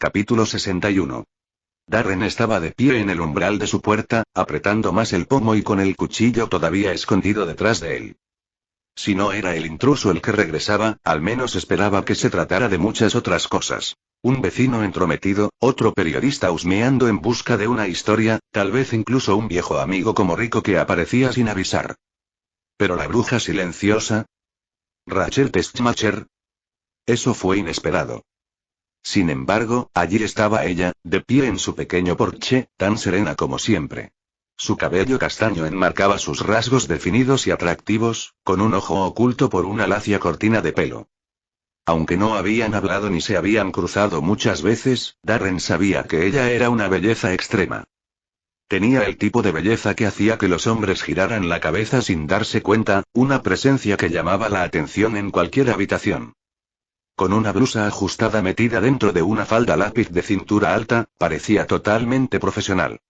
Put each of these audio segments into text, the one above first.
Capítulo 61. Darren estaba de pie en el umbral de su puerta, apretando más el pomo y con el cuchillo todavía escondido detrás de él. Si no era el intruso el que regresaba, al menos esperaba que se tratara de muchas otras cosas. Un vecino entrometido, otro periodista husmeando en busca de una historia, tal vez incluso un viejo amigo como Rico que aparecía sin avisar. Pero la bruja silenciosa. Rachel Testmacher. Eso fue inesperado. Sin embargo, allí estaba ella, de pie en su pequeño porche, tan serena como siempre. Su cabello castaño enmarcaba sus rasgos definidos y atractivos, con un ojo oculto por una lacia cortina de pelo. Aunque no habían hablado ni se habían cruzado muchas veces, Darren sabía que ella era una belleza extrema. Tenía el tipo de belleza que hacía que los hombres giraran la cabeza sin darse cuenta, una presencia que llamaba la atención en cualquier habitación. Con una blusa ajustada metida dentro de una falda lápiz de cintura alta, parecía totalmente profesional.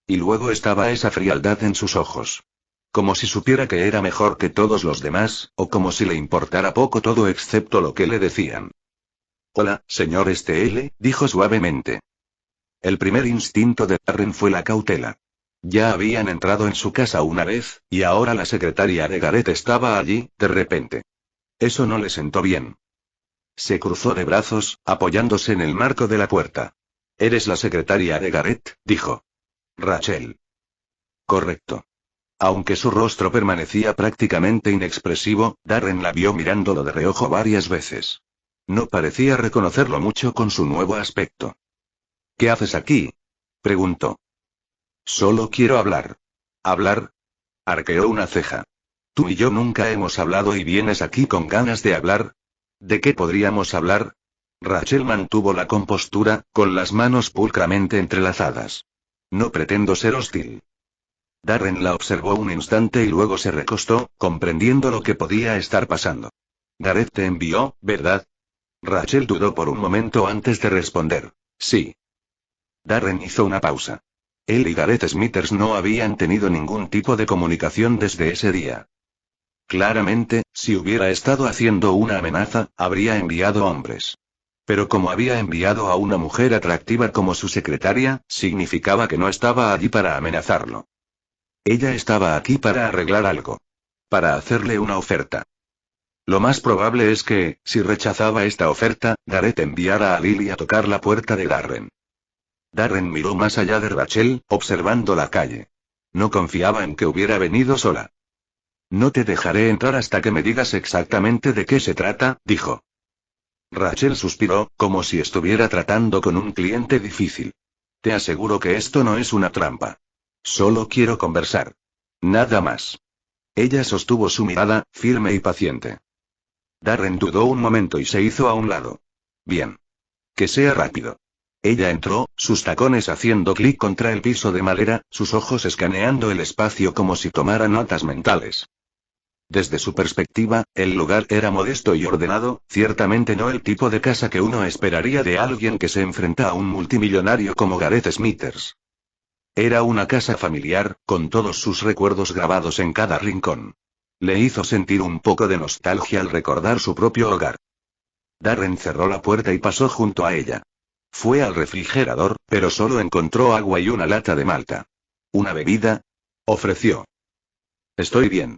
Y luego estaba esa frialdad en sus ojos. Como si supiera que era mejor que todos los demás, o como si le importara poco todo excepto lo que le decían. «Hola, señor STL», dijo suavemente. El primer instinto de Darren fue la cautela. Ya habían entrado en su casa una vez, y ahora la secretaria de Gareth estaba allí, de repente. Eso no le sentó bien. Se cruzó de brazos, apoyándose en el marco de la puerta. «¿Eres la secretaria de Gareth?», dijo. «Rachel». «Correcto». Aunque su rostro permanecía prácticamente inexpresivo, Darren la vio mirándolo de reojo varias veces. No parecía reconocerlo mucho con su nuevo aspecto. «¿Qué haces aquí?», preguntó. «Solo quiero hablar». «¿Hablar?», arqueó una ceja. «Tú y yo nunca hemos hablado y vienes aquí con ganas de hablar». «¿De qué podríamos hablar?». Rachel mantuvo la compostura, con las manos pulcramente entrelazadas. «No pretendo ser hostil». Darren la observó un instante y luego se recostó, comprendiendo lo que podía estar pasando. «Gareth te envió, ¿verdad?». Rachel dudó por un momento antes de responder. «Sí». Darren hizo una pausa. Él y Gareth Smithers no habían tenido ningún tipo de comunicación desde ese día. Claramente, si hubiera estado haciendo una amenaza, habría enviado hombres. Pero como había enviado a una mujer atractiva como su secretaria, significaba que no estaba allí para amenazarlo. Ella estaba aquí para arreglar algo. Para hacerle una oferta. Lo más probable es que, si rechazaba esta oferta, Gareth enviara a Lily a tocar la puerta de Darren. Darren miró más allá de Rachel, observando la calle. No confiaba en que hubiera venido sola. «No te dejaré entrar hasta que me digas exactamente de qué se trata», dijo. Rachel suspiró, como si estuviera tratando con un cliente difícil. «Te aseguro que esto no es una trampa. Solo quiero conversar. Nada más». Ella sostuvo su mirada, firme y paciente. Darren dudó un momento y se hizo a un lado. «Bien. Que sea rápido». Ella entró, sus tacones haciendo clic contra el piso de madera, sus ojos escaneando el espacio como si tomara notas mentales. Desde su perspectiva, el lugar era modesto y ordenado, ciertamente no el tipo de casa que uno esperaría de alguien que se enfrenta a un multimillonario como Gareth Smithers. Era una casa familiar, con todos sus recuerdos grabados en cada rincón. Le hizo sentir un poco de nostalgia al recordar su propio hogar. Darren cerró la puerta y pasó junto a ella. Fue al refrigerador, pero solo encontró agua y una lata de malta. «¿Una bebida?», ofreció. «Estoy bien».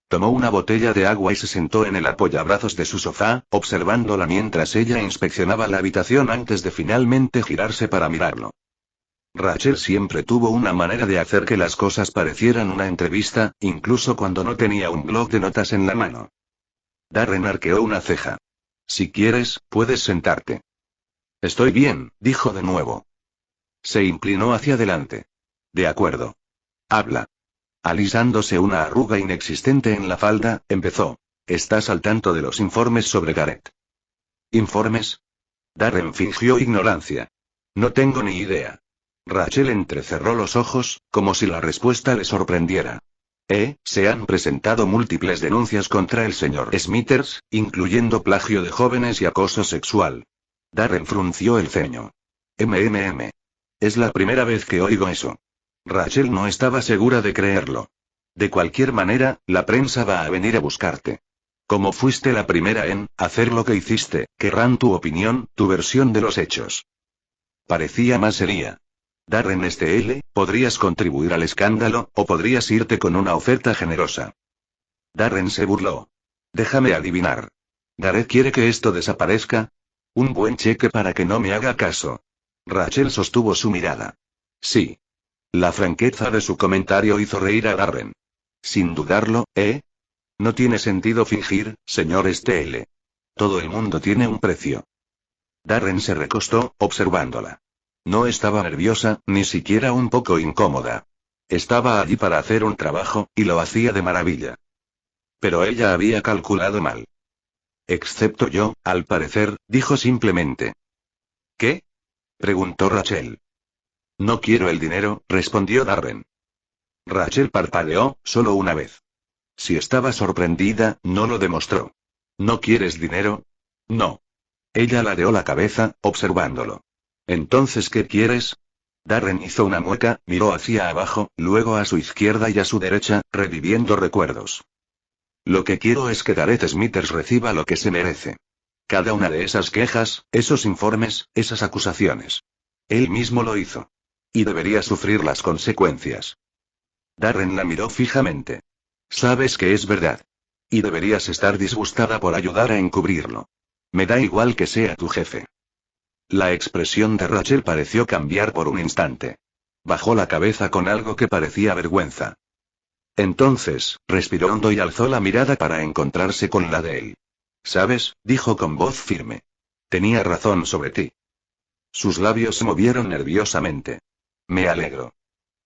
Tomó una botella de agua y se sentó en el apoyabrazos de su sofá, observándola mientras ella inspeccionaba la habitación antes de finalmente girarse para mirarlo. Rachel siempre tuvo una manera de hacer que las cosas parecieran una entrevista, incluso cuando no tenía un bloc de notas en la mano. Darren arqueó una ceja. «Si quieres, puedes sentarte». «Estoy bien», dijo de nuevo. Se inclinó hacia adelante. «De acuerdo. Habla». Alisándose una arruga inexistente en la falda, empezó. «¿Estás al tanto de los informes sobre Gareth?». «¿Informes?». Darren fingió ignorancia. «No tengo ni idea». Rachel entrecerró los ojos, como si la respuesta le sorprendiera. Se han presentado múltiples denuncias contra el señor Smithers, incluyendo plagio de jóvenes y acoso sexual». Darren frunció el ceño. Es la primera vez que oigo eso. Rachel no estaba segura de creerlo. «De cualquier manera, la prensa va a venir a buscarte. Como fuiste la primera en hacer lo que hiciste, querrán tu opinión, tu versión de los hechos». Parecía más seria. Darren STL, podrías contribuir al escándalo, o podrías irte con una oferta generosa. Darren se burló. Déjame adivinar. ¿Gareth quiere que esto desaparezca? Un buen cheque para que no me haga caso. Rachel sostuvo su mirada. Sí. La franqueza de su comentario hizo reír a Darren. Sin dudarlo, ¿eh? No tiene sentido fingir, señor STL. Todo el mundo tiene un precio. Darren se recostó, observándola. No estaba nerviosa, ni siquiera un poco incómoda. Estaba allí para hacer un trabajo, y lo hacía de maravilla. Pero ella había calculado mal. Excepto yo, al parecer, dijo simplemente. ¿Qué? Preguntó Rachel. No quiero el dinero, respondió Darren. Rachel parpadeó, solo una vez. Si estaba sorprendida, no lo demostró. ¿No quieres dinero? No. Ella ladeó la cabeza, observándolo. ¿Entonces qué quieres? Darren hizo una mueca, miró hacia abajo, luego a su izquierda y a su derecha, reviviendo recuerdos. Lo que quiero es que Gareth Smithers reciba lo que se merece. Cada una de esas quejas, esos informes, esas acusaciones. Él mismo lo hizo. Y debería sufrir las consecuencias. Darren la miró fijamente. Sabes que es verdad. Y deberías estar disgustada por ayudar a encubrirlo. Me da igual que sea tu jefe. La expresión de Rachel pareció cambiar por un instante. Bajó la cabeza con algo que parecía vergüenza. Entonces, respiró hondo y alzó la mirada para encontrarse con la de él. ¿Sabes?, dijo con voz firme. Tenía razón sobre ti. Sus labios se movieron nerviosamente. Me alegro.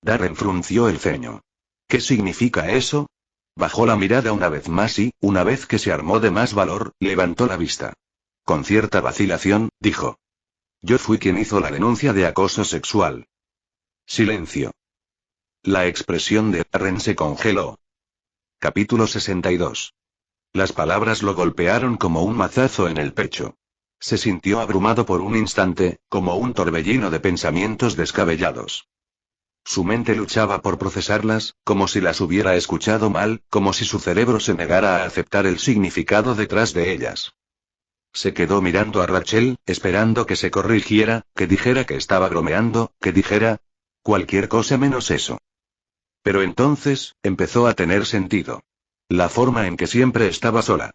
Darren frunció el ceño. ¿Qué significa eso? Bajó la mirada una vez más y, una vez que se armó de más valor, levantó la vista. Con cierta vacilación, dijo. Yo fui quien hizo la denuncia de acoso sexual. Silencio. La expresión de Darren se congeló. Capítulo 62. Las palabras lo golpearon como un mazazo en el pecho. Se sintió abrumado por un instante, como un torbellino de pensamientos descabellados. Su mente luchaba por procesarlas, como si las hubiera escuchado mal, como si su cerebro se negara a aceptar el significado detrás de ellas. Se quedó mirando a Rachel, esperando que se corrigiera, que dijera que estaba bromeando, que dijera cualquier cosa menos eso. Pero entonces, empezó a tener sentido. La forma en que siempre estaba sola.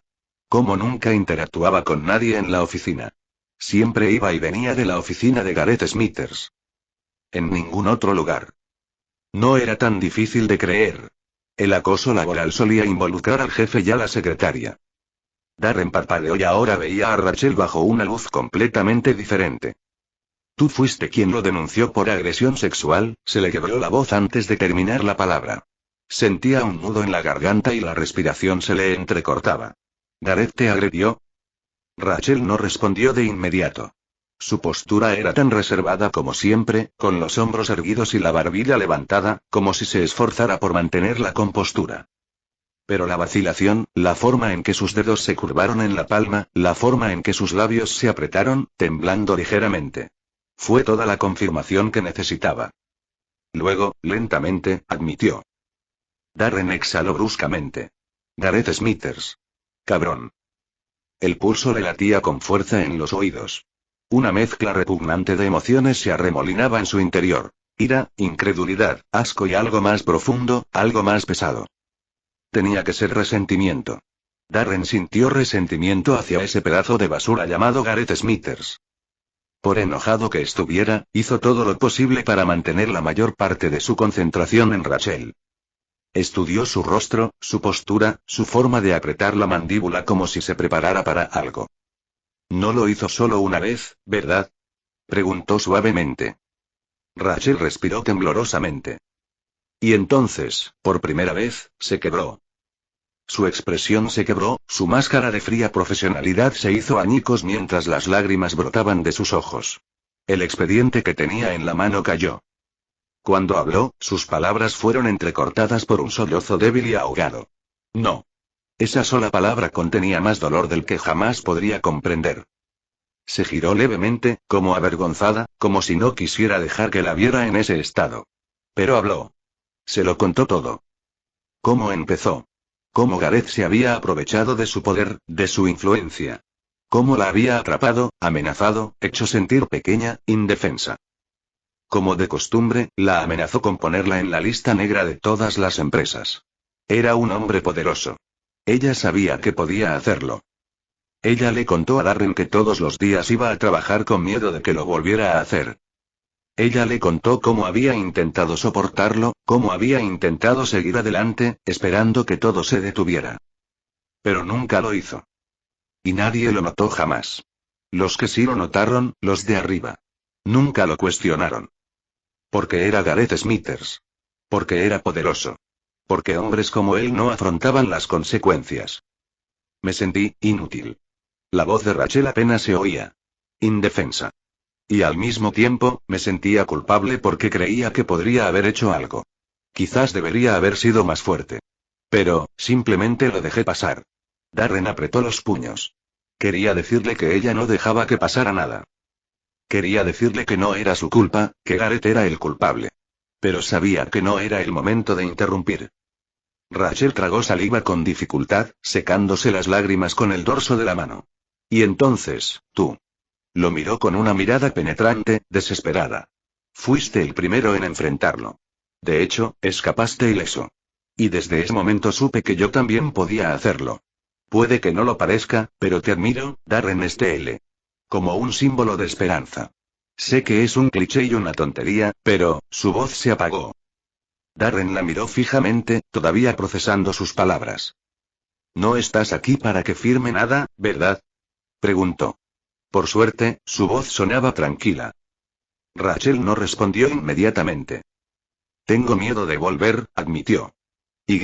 Cómo nunca interactuaba con nadie en la oficina. Siempre iba y venía de la oficina de Gareth Smithers. En ningún otro lugar. No era tan difícil de creer. El acoso laboral solía involucrar al jefe y a la secretaria. Darren parpadeó y ahora veía a Rachel bajo una luz completamente diferente. Tú fuiste quien lo denunció por agresión sexual, se le quebró la voz antes de terminar la palabra. Sentía un nudo en la garganta y la respiración se le entrecortaba. ¿Gareth te agredió? Rachel no respondió de inmediato. Su postura era tan reservada como siempre, con los hombros erguidos y la barbilla levantada, como si se esforzara por mantener la compostura. Pero la vacilación, la forma en que sus dedos se curvaron en la palma, la forma en que sus labios se apretaron, temblando ligeramente. Fue toda la confirmación que necesitaba. Luego, lentamente, admitió. Darren exhaló bruscamente. Gareth Smithers. Cabrón. El pulso le latía con fuerza en los oídos. Una mezcla repugnante de emociones se arremolinaba en su interior. Ira, incredulidad, asco y algo más profundo, algo más pesado. Tenía que ser resentimiento. Darren sintió resentimiento hacia ese pedazo de basura llamado Gareth Smithers. Por enojado que estuviera, hizo todo lo posible para mantener la mayor parte de su concentración en Rachel. Estudió su rostro, su postura, su forma de apretar la mandíbula como si se preparara para algo. ¿No lo hizo solo una vez, verdad? Preguntó suavemente. Rachel respiró temblorosamente. Y entonces, por primera vez, se quebró. Su expresión se quebró, su máscara de fría profesionalidad se hizo añicos mientras las lágrimas brotaban de sus ojos. El expediente que tenía en la mano cayó. Cuando habló, sus palabras fueron entrecortadas por un sollozo débil y ahogado. No. Esa sola palabra contenía más dolor del que jamás podría comprender. Se giró levemente, como avergonzada, como si no quisiera dejar que la viera en ese estado. Pero habló. Se lo contó todo. ¿Cómo empezó? Cómo Gareth se había aprovechado de su poder, de su influencia. Cómo la había atrapado, amenazado, hecho sentir pequeña, indefensa. Como de costumbre, la amenazó con ponerla en la lista negra de todas las empresas. Era un hombre poderoso. Ella sabía que podía hacerlo. Ella le contó a Darren que todos los días iba a trabajar con miedo de que lo volviera a hacer. Ella le contó cómo había intentado soportarlo, cómo había intentado seguir adelante, esperando que todo se detuviera. Pero nunca lo hizo. Y nadie lo notó jamás. Los que sí lo notaron, los de arriba. Nunca lo cuestionaron. Porque era Gareth Smithers. Porque era poderoso. Porque hombres como él no afrontaban las consecuencias. Me sentí inútil. La voz de Rachel apenas se oía. Indefensa. Y al mismo tiempo, me sentía culpable porque creía que podría haber hecho algo. Quizás debería haber sido más fuerte. Pero, simplemente lo dejé pasar. Darren apretó los puños. Quería decirle que ella no dejaba que pasara nada. Quería decirle que no era su culpa, que Gareth era el culpable. Pero sabía que no era el momento de interrumpir. Rachel tragó saliva con dificultad, secándose las lágrimas con el dorso de la mano. Y entonces, tú. Lo miró con una mirada penetrante, desesperada. Fuiste el primero en enfrentarlo. De hecho, escapaste ileso. Y desde ese momento supe que yo también podía hacerlo. Puede que no lo parezca, pero te admiro, Darren Steel. Como un símbolo de esperanza. Sé que es un cliché y una tontería, pero, su voz se apagó. Darren la miró fijamente, todavía procesando sus palabras. ¿No estás aquí para que firme nada, verdad? Preguntó. Por suerte, su voz sonaba tranquila. Rachel no respondió inmediatamente. Tengo miedo de volver, admitió. Y.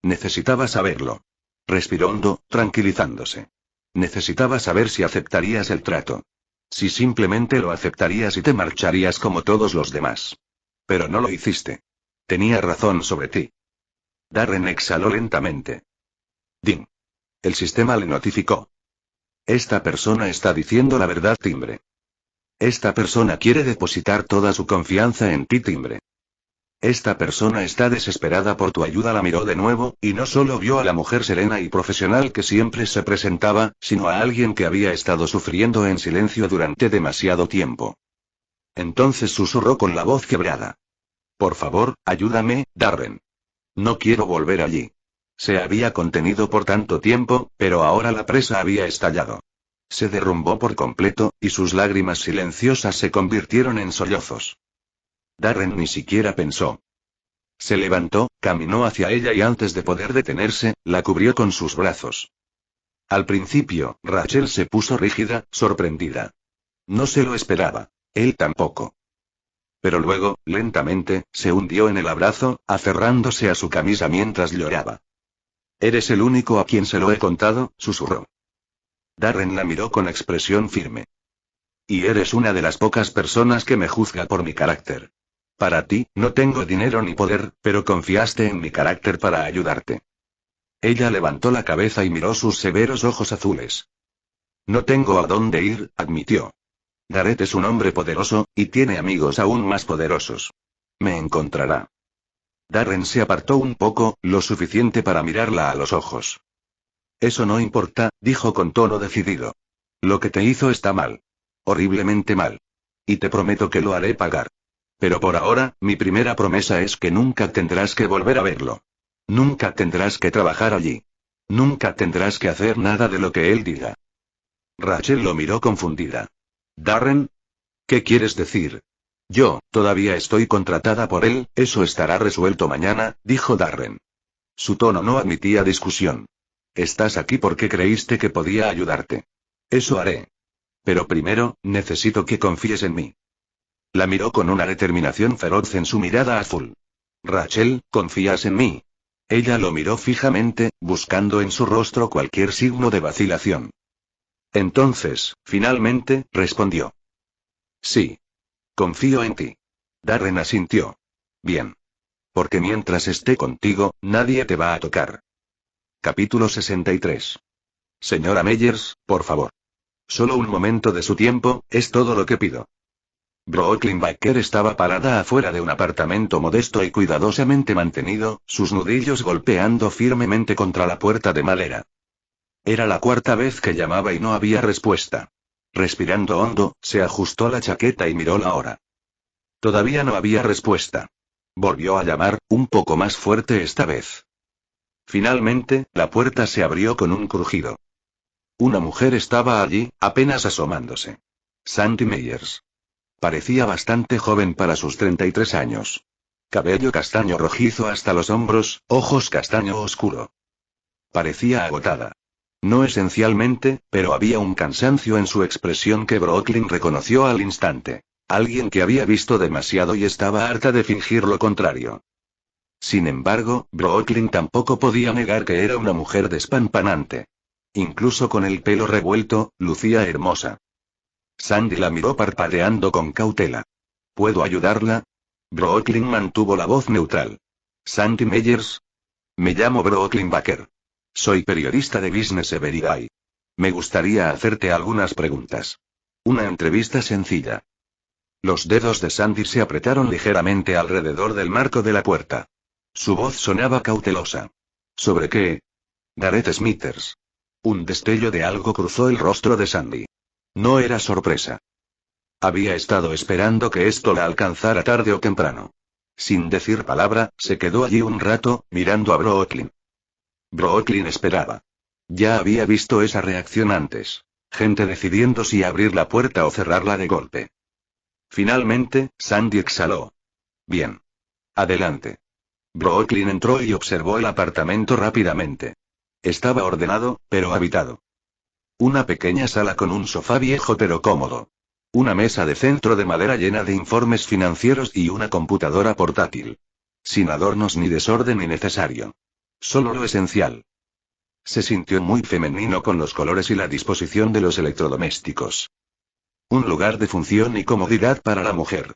Necesitaba saberlo. Respiró hondo, tranquilizándose. Necesitaba saber si aceptarías el trato. Si simplemente lo aceptarías y te marcharías como todos los demás. Pero no lo hiciste. Tenía razón sobre ti. Darren exhaló lentamente. Ding. El sistema le notificó. Esta persona está diciendo la verdad, timbre. Esta persona quiere depositar toda su confianza en ti, timbre. Esta persona está desesperada por tu ayuda. La miró de nuevo, y no solo vio a la mujer serena y profesional que siempre se presentaba, sino a alguien que había estado sufriendo en silencio durante demasiado tiempo. Entonces susurró con la voz quebrada. Por favor, ayúdame, Darren. No quiero volver allí. Se había contenido por tanto tiempo, pero ahora la presa había estallado. Se derrumbó por completo, y sus lágrimas silenciosas se convirtieron en sollozos. Darren ni siquiera pensó. Se levantó, caminó hacia ella y antes de poder detenerse, la cubrió con sus brazos. Al principio, Rachel se puso rígida, sorprendida. No se lo esperaba. Él tampoco. Pero luego, lentamente, se hundió en el abrazo, aferrándose a su camisa mientras lloraba. Eres el único a quien se lo he contado, susurró. Darren la miró con expresión firme. Y eres una de las pocas personas que me juzga por mi carácter. Para ti, no tengo dinero ni poder, pero confiaste en mi carácter para ayudarte. Ella levantó la cabeza y miró sus severos ojos azules. No tengo a dónde ir, admitió. Gareth es un hombre poderoso, y tiene amigos aún más poderosos. Me encontrará. Darren se apartó un poco, lo suficiente para mirarla a los ojos. Eso no importa, dijo con tono decidido. Lo que te hizo está mal. Horriblemente mal. Y te prometo que lo haré pagar. Pero por ahora, mi primera promesa es que nunca tendrás que volver a verlo. Nunca tendrás que trabajar allí. Nunca tendrás que hacer nada de lo que él diga. Rachel lo miró confundida. ¿Darren? ¿Qué quieres decir? Yo, todavía estoy contratada por él, eso estará resuelto mañana, dijo Darren. Su tono no admitía discusión. Estás aquí porque creíste que podía ayudarte. Eso haré. Pero primero, necesito que confíes en mí. La miró con una determinación feroz en su mirada azul. Rachel, ¿confías en mí? Ella lo miró fijamente, buscando en su rostro cualquier signo de vacilación. Entonces, finalmente, respondió. Sí. Confío en ti. Darren asintió. Bien. Porque mientras esté contigo, nadie te va a tocar. Capítulo 63. Señora Meyers, por favor. Solo un momento de su tiempo, es todo lo que pido. Brooklyn Baker estaba parada afuera de un apartamento modesto y cuidadosamente mantenido, sus nudillos golpeando firmemente contra la puerta de madera. Era la cuarta vez que llamaba y no había respuesta. Respirando hondo, se ajustó la chaqueta y miró la hora. Todavía no había respuesta. Volvió a llamar, un poco más fuerte esta vez. Finalmente, la puerta se abrió con un crujido. Una mujer estaba allí, apenas asomándose. Sandy Meyers. Parecía bastante joven para sus 33 años. Cabello castaño rojizo hasta los hombros, ojos castaño oscuro. Parecía agotada. No esencialmente, pero había un cansancio en su expresión que Brooklyn reconoció al instante. Alguien que había visto demasiado y estaba harta de fingir lo contrario. Sin embargo, Brooklyn tampoco podía negar que era una mujer despampanante. Incluso con el pelo revuelto, lucía hermosa. Sandy la miró parpadeando con cautela. ¿Puedo ayudarla? Brooklyn mantuvo la voz neutral. Sandy Meyers. Me llamo Brooklyn Baker. Soy periodista de Business Everyday. Me gustaría hacerte algunas preguntas. Una entrevista sencilla. Los dedos de Sandy se apretaron ligeramente alrededor del marco de la puerta. Su voz sonaba cautelosa. ¿Sobre qué? Gareth Smithers. Un destello de algo cruzó el rostro de Sandy. No era sorpresa. Había estado esperando que esto la alcanzara tarde o temprano. Sin decir palabra, se quedó allí un rato, mirando a Brooklyn. Brooklyn esperaba. Ya había visto esa reacción antes. Gente decidiendo si abrir la puerta o cerrarla de golpe. Finalmente, Sandy exhaló. Bien. Adelante. Brooklyn entró y observó el apartamento rápidamente. Estaba ordenado, pero habitado. Una pequeña sala con un sofá viejo pero cómodo. Una mesa de centro de madera llena de informes financieros y una computadora portátil. Sin adornos ni desorden innecesario. Solo lo esencial. Se sintió muy femenino con los colores y la disposición de los electrodomésticos. Un lugar de función y comodidad para la mujer.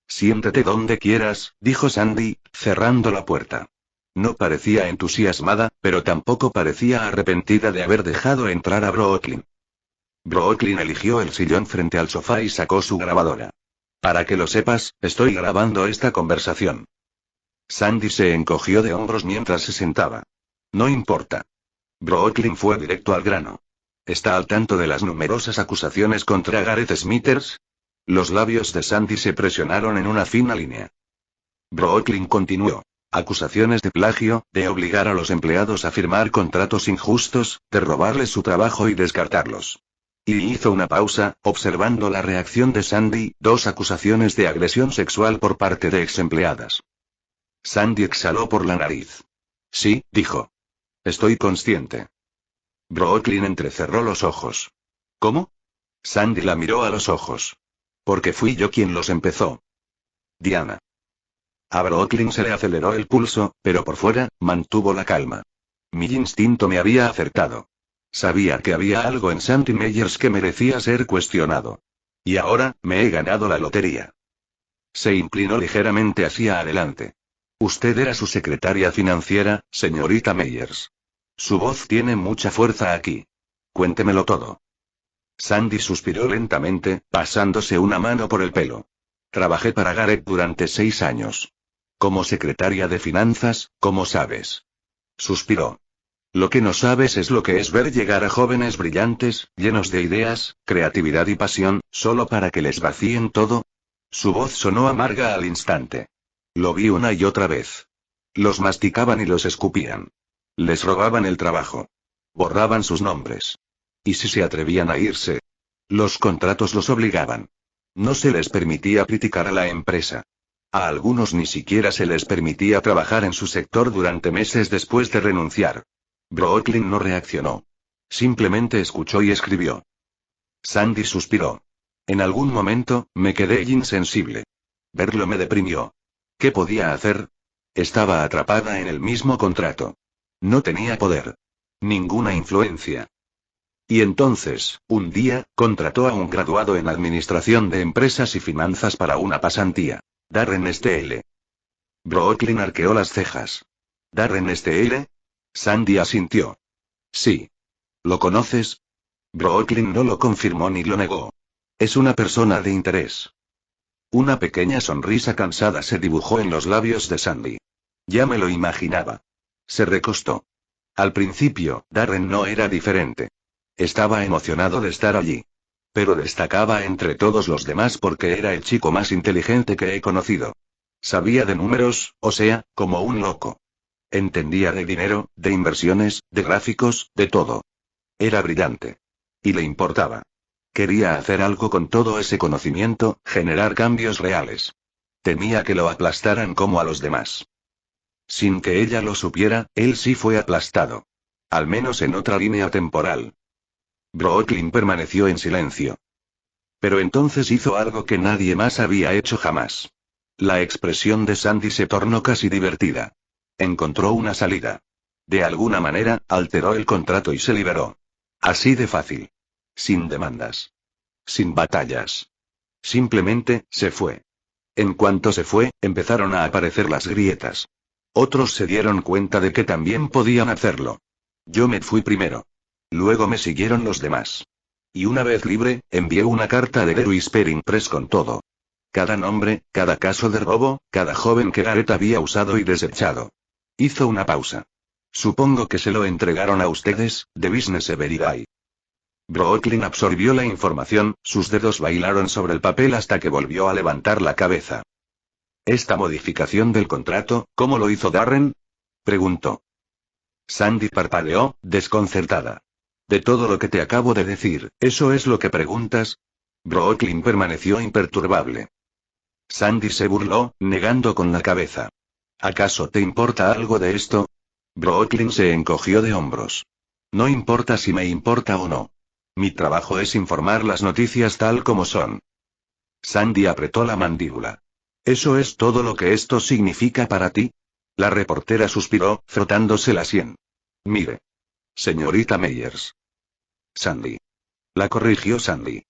Siéntate donde quieras, dijo Sandy, cerrando la puerta. No parecía entusiasmada, pero tampoco parecía arrepentida de haber dejado entrar a Brooklyn. Brooklyn eligió el sillón frente al sofá y sacó su grabadora. Para que lo sepas, estoy grabando esta conversación. Sandy se encogió de hombros mientras se sentaba. No importa. Brooklyn fue directo al grano. ¿Está al tanto de las numerosas acusaciones contra Gareth Smithers? Los labios de Sandy se presionaron en una fina línea. Brooklyn continuó. Acusaciones de plagio, de obligar a los empleados a firmar contratos injustos, de robarles su trabajo y descartarlos. Y hizo una pausa, observando la reacción de Sandy, 2 acusaciones de agresión sexual por parte de exempleadas. Sandy exhaló por la nariz. Sí, dijo. Estoy consciente. Brooklyn entrecerró los ojos. ¿Cómo? Sandy la miró a los ojos. Porque fui yo quien los empezó. Diana. A Brooklyn se le aceleró el pulso, pero por fuera, mantuvo la calma. Mi instinto me había acertado. Sabía que había algo en Sandy Meyers que merecía ser cuestionado. Y ahora, me he ganado la lotería. Se inclinó ligeramente hacia adelante. Usted era su secretaria financiera, señorita Meyers. Su voz tiene mucha fuerza aquí. Cuéntemelo todo. Sandy suspiró lentamente, pasándose una mano por el pelo. Trabajé para Gareth durante 6 años. Como secretaria de finanzas, ¿cómo sabes? Suspiró. Lo que no sabes es lo que es ver llegar a jóvenes brillantes, llenos de ideas, creatividad y pasión, solo para que les vacíen todo. Su voz sonó amarga al instante. Lo vi una y otra vez. Los masticaban y los escupían. Les robaban el trabajo. Borraban sus nombres. Y si se atrevían a irse, los contratos los obligaban. No se les permitía criticar a la empresa. A algunos ni siquiera se les permitía trabajar en su sector durante meses después de renunciar. Brooklyn no reaccionó. Simplemente escuchó y escribió. Sandy suspiró. En algún momento, me quedé insensible. Verlo me deprimió. ¿Qué podía hacer? Estaba atrapada en el mismo contrato. No tenía poder. Ninguna influencia. Y entonces, un día, contrató a un graduado en Administración de Empresas y Finanzas para una pasantía. Darren Steele. Brooklyn arqueó las cejas. ¿Darren Steele? Sandy asintió. Sí. ¿Lo conoces? Brooklyn no lo confirmó ni lo negó. Es una persona de interés. Una pequeña sonrisa cansada se dibujó en los labios de Sandy. Ya me lo imaginaba. Se recostó. Al principio, Darren no era diferente. Estaba emocionado de estar allí. Pero destacaba entre todos los demás porque era el chico más inteligente que he conocido. Sabía de números, o sea, como un loco. Entendía de dinero, de inversiones, de gráficos, de todo. Era brillante. Y le importaba. Quería hacer algo con todo ese conocimiento, generar cambios reales. Temía que lo aplastaran como a los demás. Sin que ella lo supiera, él sí fue aplastado. Al menos en otra línea temporal. Brooklyn permaneció en silencio. Pero entonces hizo algo que nadie más había hecho jamás. La expresión de Sandy se tornó casi divertida. Encontró una salida. De alguna manera, alteró el contrato y se liberó. Así de fácil. Sin demandas. Sin batallas. Simplemente, se fue. En cuanto se fue, empezaron a aparecer las grietas. Otros se dieron cuenta de que también podían hacerlo. Yo me fui primero. Luego me siguieron los demás. Y una vez libre, envié una carta de Louis Pering Press con todo. Cada nombre, cada caso de robo, cada joven que Gareth había usado y desechado. Hizo una pausa. Supongo que se lo entregaron a ustedes, de Business Everyday. Brooklyn absorbió la información, sus dedos bailaron sobre el papel hasta que volvió a levantar la cabeza. ¿Esta modificación del contrato, cómo lo hizo Darren? Preguntó. Sandy parpadeó, desconcertada. De todo lo que te acabo de decir, ¿eso es lo que preguntas? Brooklyn permaneció imperturbable. Sandy se burló, negando con la cabeza. ¿Acaso te importa algo de esto? Brooklyn se encogió de hombros. No importa si me importa o no. Mi trabajo es informar las noticias tal como son. Sandy apretó la mandíbula. ¿Eso es todo lo que esto significa para ti? La reportera suspiró, frotándose la sien. Mire. Señorita Meyers. Sandy. La corrigió Sandy.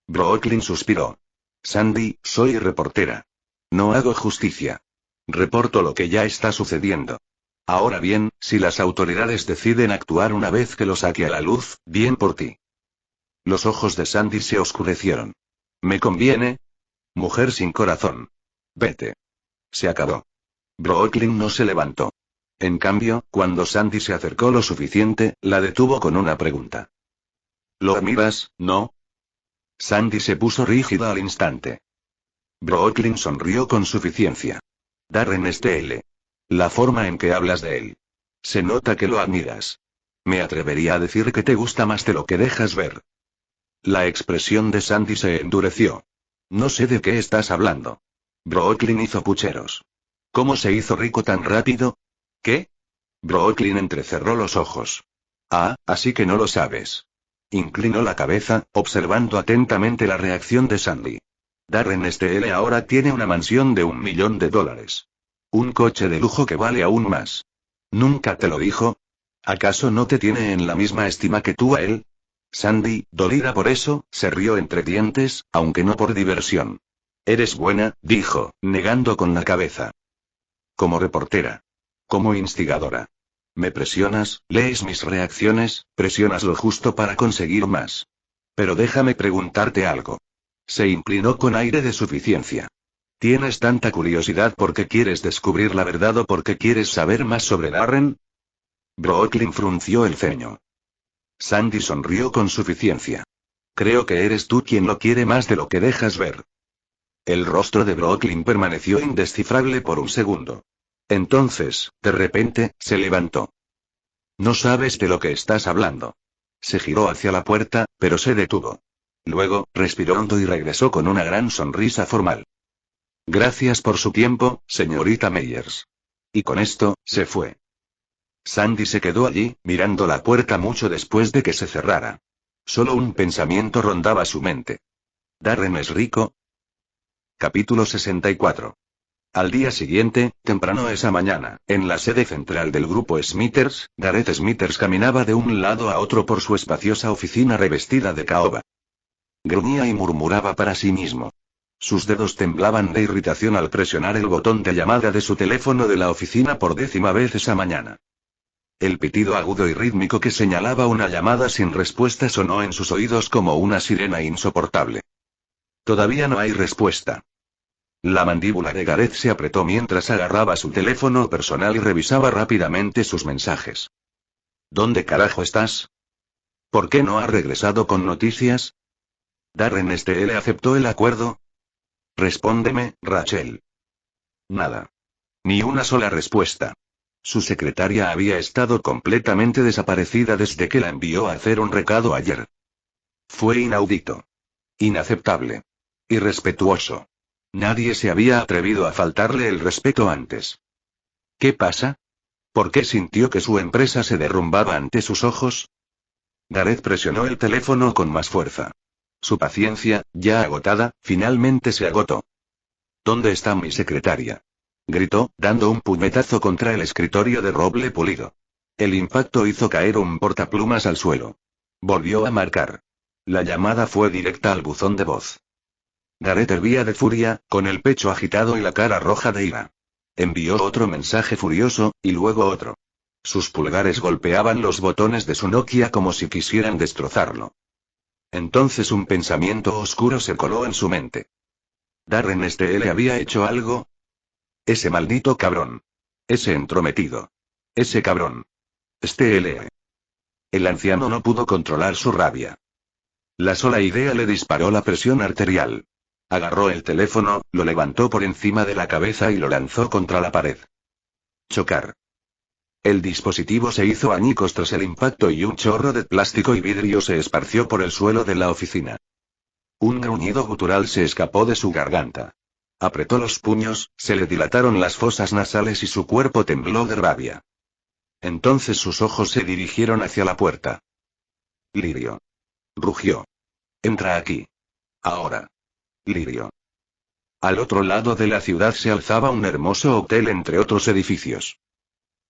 Brooklyn suspiró. Sandy, soy reportera. No hago justicia. Reporto lo que ya está sucediendo. Ahora bien, si las autoridades deciden actuar una vez que lo saque a la luz, bien por ti. Los ojos de Sandy se oscurecieron. ¿Me conviene? Mujer sin corazón. Vete. Se acabó. Brooklyn no se levantó. En cambio, cuando Sandy se acercó lo suficiente, la detuvo con una pregunta. ¿Lo admiras, no? Sandy se puso rígida al instante. Brooklyn sonrió con suficiencia. Darren Steele. La forma en que hablas de él. Se nota que lo admiras. Me atrevería a decir que te gusta más de lo que dejas ver. La expresión de Sandy se endureció. No sé de qué estás hablando. Brooklyn hizo pucheros. ¿Cómo se hizo rico tan rápido? ¿Qué? Brooklyn entrecerró los ojos. Ah, así que no lo sabes. Inclinó la cabeza, observando atentamente la reacción de Sandy. Darren Steele ahora tiene una mansión de $1 millón. Un coche de lujo que vale aún más. ¿Nunca te lo dijo? ¿Acaso no te tiene en la misma estima que tú a él? Sandy, dolida por eso, se rió entre dientes, aunque no por diversión. Eres buena, dijo, negando con la cabeza. Como reportera. Como instigadora. Me presionas, lees mis reacciones, presionas lo justo para conseguir más. Pero déjame preguntarte algo. Se inclinó con aire de suficiencia. ¿Tienes tanta curiosidad porque quieres descubrir la verdad o porque quieres saber más sobre Darren? Brooklyn frunció el ceño. Sandy sonrió con suficiencia. Creo que eres tú quien lo quiere más de lo que dejas ver. El rostro de Brooklyn permaneció indescifrable por un segundo. Entonces, de repente, se levantó. No sabes de lo que estás hablando. Se giró hacia la puerta, pero se detuvo. Luego, respiró hondo y regresó con una gran sonrisa formal. Gracias por su tiempo, señorita Meyers. Y con esto, se fue. Sandy se quedó allí, mirando la puerta mucho después de que se cerrara. Solo un pensamiento rondaba su mente. ¿Darren es rico? Capítulo 64. Al día siguiente, temprano esa mañana, en la sede central del grupo Smithers, Gareth Smithers caminaba de un lado a otro por su espaciosa oficina revestida de caoba. Gruñía y murmuraba para sí mismo. Sus dedos temblaban de irritación al presionar el botón de llamada de su teléfono de la oficina por 10ª vez esa mañana. El pitido agudo y rítmico que señalaba una llamada sin respuesta sonó en sus oídos como una sirena insoportable. Todavía no hay respuesta. La mandíbula de Gareth se apretó mientras agarraba su teléfono personal y revisaba rápidamente sus mensajes. ¿Dónde carajo estás? ¿Por qué no has regresado con noticias? Darren le aceptó el acuerdo. Respóndeme, Rachel. Nada. Ni una sola respuesta. Su secretaria había estado completamente desaparecida desde que la envió a hacer un recado ayer. Fue inaudito. Inaceptable. Irrespetuoso. Nadie se había atrevido a faltarle el respeto antes. ¿Qué pasa? ¿Por qué sintió que su empresa se derrumbaba ante sus ojos? Gareth presionó el teléfono con más fuerza. Su paciencia, ya agotada, finalmente se agotó. ¿Dónde está mi secretaria? Gritó, dando un puñetazo contra el escritorio de roble pulido. El impacto hizo caer un portaplumas al suelo. Volvió a marcar. La llamada fue directa al buzón de voz. Gareth hervía de furia, con el pecho agitado y la cara roja de ira. Envió otro mensaje furioso, y luego otro. Sus pulgares golpeaban los botones de su Nokia como si quisieran destrozarlo. Entonces un pensamiento oscuro se coló en su mente. ¿Darren le había hecho algo? Ese maldito cabrón. Ese entrometido. Ese cabrón. Stele. El anciano no pudo controlar su rabia. La sola idea le disparó la presión arterial. Agarró el teléfono, lo levantó por encima de la cabeza y lo lanzó contra la pared. Chocar. El dispositivo se hizo añicos tras el impacto y un chorro de plástico y vidrio se esparció por el suelo de la oficina. Un gruñido gutural se escapó de su garganta. Apretó los puños, se le dilataron las fosas nasales y su cuerpo tembló de rabia. Entonces sus ojos se dirigieron hacia la puerta. Lirio. Rugió. Entra aquí. Ahora. Lirio. Al otro lado de la ciudad se alzaba un hermoso hotel entre otros edificios.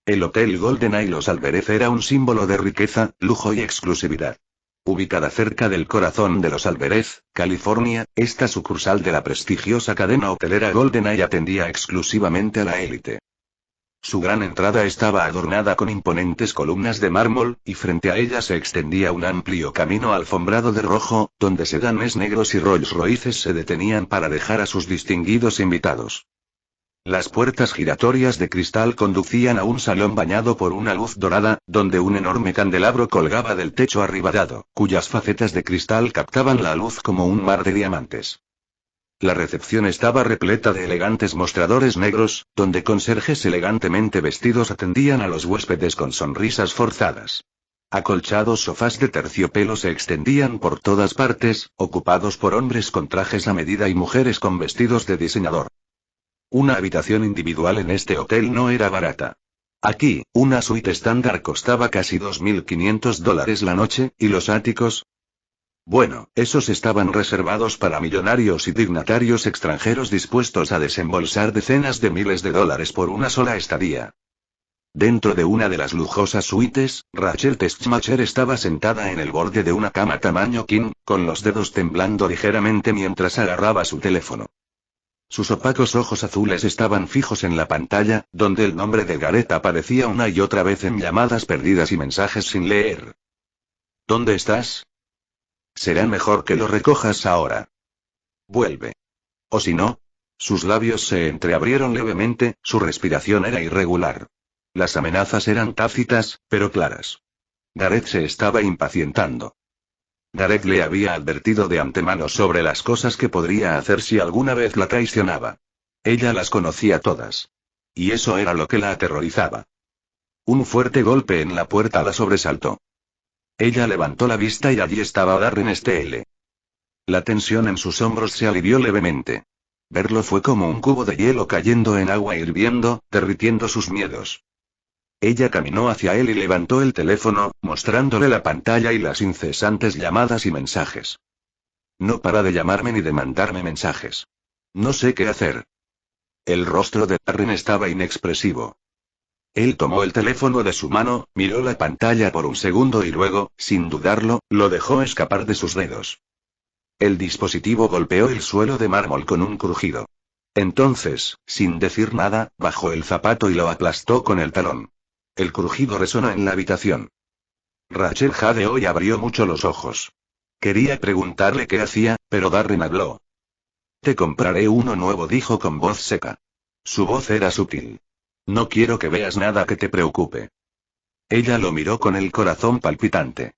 El Hotel GoldenEye Los Alvarez era un símbolo de riqueza, lujo y exclusividad. Ubicada cerca del corazón de Los Alvarez, California, esta sucursal de la prestigiosa cadena hotelera GoldenEye atendía exclusivamente a la élite. Su gran entrada estaba adornada con imponentes columnas de mármol, y frente a ella se extendía un amplio camino alfombrado de rojo, donde sedanes negros y Rolls Royces se detenían para dejar a sus distinguidos invitados. Las puertas giratorias de cristal conducían a un salón bañado por una luz dorada, donde un enorme candelabro colgaba del techo arribadado, cuyas facetas de cristal captaban la luz como un mar de diamantes. La recepción estaba repleta de elegantes mostradores negros, donde conserjes elegantemente vestidos atendían a los huéspedes con sonrisas forzadas. Acolchados sofás de terciopelo se extendían por todas partes, ocupados por hombres con trajes a medida y mujeres con vestidos de diseñador. Una habitación individual en este hotel no era barata. Aquí, una suite estándar costaba casi $2.500 la noche, ¿y los áticos? Bueno, esos estaban reservados para millonarios y dignatarios extranjeros dispuestos a desembolsar decenas de miles de dólares por una sola estadía. Dentro de una de las lujosas suites, Rachel Teschmacher estaba sentada en el borde de una cama tamaño king, con los dedos temblando ligeramente mientras agarraba su teléfono. Sus opacos ojos azules estaban fijos en la pantalla, donde el nombre de Gareth aparecía una y otra vez en llamadas perdidas y mensajes sin leer. ¿Dónde estás? Será mejor que lo recojas ahora. Vuelve. O si no. Sus labios se entreabrieron levemente, su respiración era irregular. Las amenazas eran tácitas, pero claras. Gareth se estaba impacientando. Gareth le había advertido de antemano sobre las cosas que podría hacer si alguna vez la traicionaba. Ella las conocía todas. Y eso era lo que la aterrorizaba. Un fuerte golpe en la puerta la sobresaltó. Ella levantó la vista y allí estaba Darren Stele. La tensión en sus hombros se alivió levemente. Verlo fue como un cubo de hielo cayendo en agua hirviendo, derritiendo sus miedos. Ella caminó hacia él y levantó el teléfono, mostrándole la pantalla y las incesantes llamadas y mensajes. No para de llamarme ni de mandarme mensajes. No sé qué hacer. El rostro de Darren estaba inexpresivo. Él tomó el teléfono de su mano, miró la pantalla por un segundo y luego, sin dudarlo, lo dejó escapar de sus dedos. El dispositivo golpeó el suelo de mármol con un crujido. Entonces, sin decir nada, bajó el zapato y lo aplastó con el talón. El crujido resonó en la habitación. Rachel jadeó y abrió mucho los ojos. Quería preguntarle qué hacía, pero Darren habló. Te compraré uno nuevo, dijo con voz seca. Su voz era sutil. No quiero que veas nada que te preocupe. Ella lo miró con el corazón palpitante.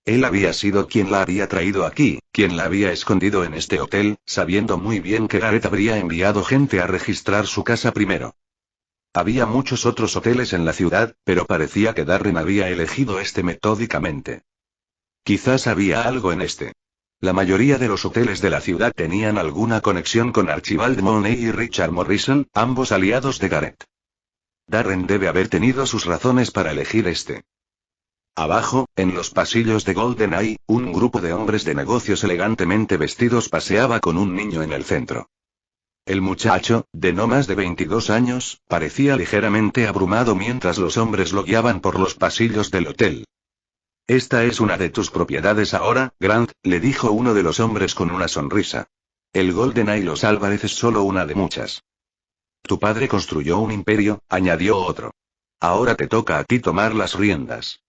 Él había sido quien la había traído aquí, quien la había escondido en este hotel, sabiendo muy bien que Gareth habría enviado gente a registrar su casa primero. Había muchos otros hoteles en la ciudad, pero parecía que Darren había elegido este metódicamente. Quizás había algo en este. La mayoría de los hoteles de la ciudad tenían alguna conexión con Archibald Mooney y Richard Morrison, ambos aliados de Gareth. Darren debe haber tenido sus razones para elegir este. Abajo, en los pasillos de GoldenEye, un grupo de hombres de negocios elegantemente vestidos paseaba con un niño en el centro. El muchacho, de no más de 22 años, parecía ligeramente abrumado mientras los hombres lo guiaban por los pasillos del hotel. «Esta es una de tus propiedades ahora, Grant», le dijo uno de los hombres con una sonrisa. «El GoldenEye Los Álvarez es solo una de muchas. Tu padre construyó un imperio», añadió otro. «Ahora te toca a ti tomar las riendas».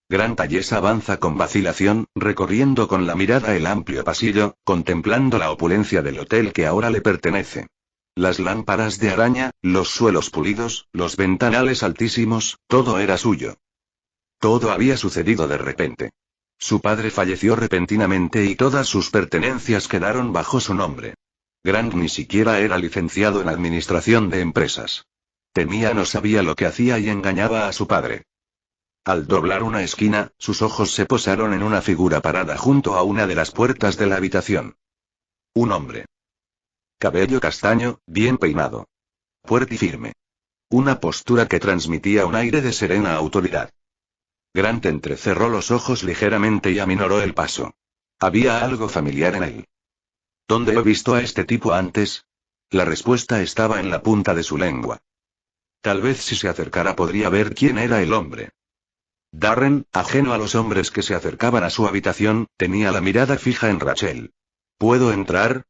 Grant Ayes avanza con vacilación, recorriendo con la mirada el amplio pasillo, contemplando la opulencia del hotel que ahora le pertenece. Las lámparas de araña, los suelos pulidos, los ventanales altísimos, todo era suyo. Todo había sucedido de repente. Su padre falleció repentinamente y todas sus pertenencias quedaron bajo su nombre. Grant ni siquiera era licenciado en administración de empresas. Temía no sabía lo que hacía y engañaba a su padre. Al doblar una esquina, sus ojos se posaron en una figura parada junto a una de las puertas de la habitación. Un hombre. Cabello castaño, bien peinado. Fuerte y firme. Una postura que transmitía un aire de serena autoridad. Grant entrecerró los ojos ligeramente y aminoró el paso. Había algo familiar en él. ¿Dónde he visto a este tipo antes? La respuesta estaba en la punta de su lengua. Tal vez si se acercara podría ver quién era el hombre. Darren, ajeno a los hombres que se acercaban a su habitación, tenía la mirada fija en Rachel. ¿Puedo entrar?,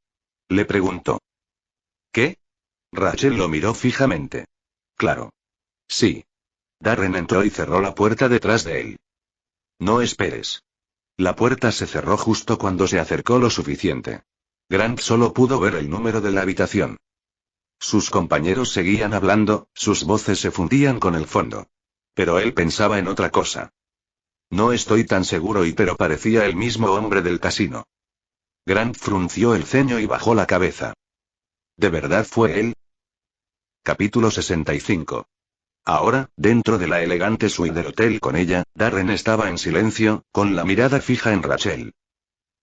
le preguntó. ¿Qué? Rachel lo miró fijamente. Claro. Sí. Darren entró y cerró la puerta detrás de él. No esperes. La puerta se cerró justo cuando se acercó lo suficiente. Grant solo pudo ver el número de la habitación. Sus compañeros seguían hablando, sus voces se fundían con el fondo. Pero él pensaba en otra cosa. No estoy tan seguro pero parecía el mismo hombre del casino. Grant frunció el ceño y bajó la cabeza. ¿De verdad fue él? Capítulo 65. Ahora, dentro de la elegante suite del hotel con ella, Darren estaba en silencio, con la mirada fija en Rachel.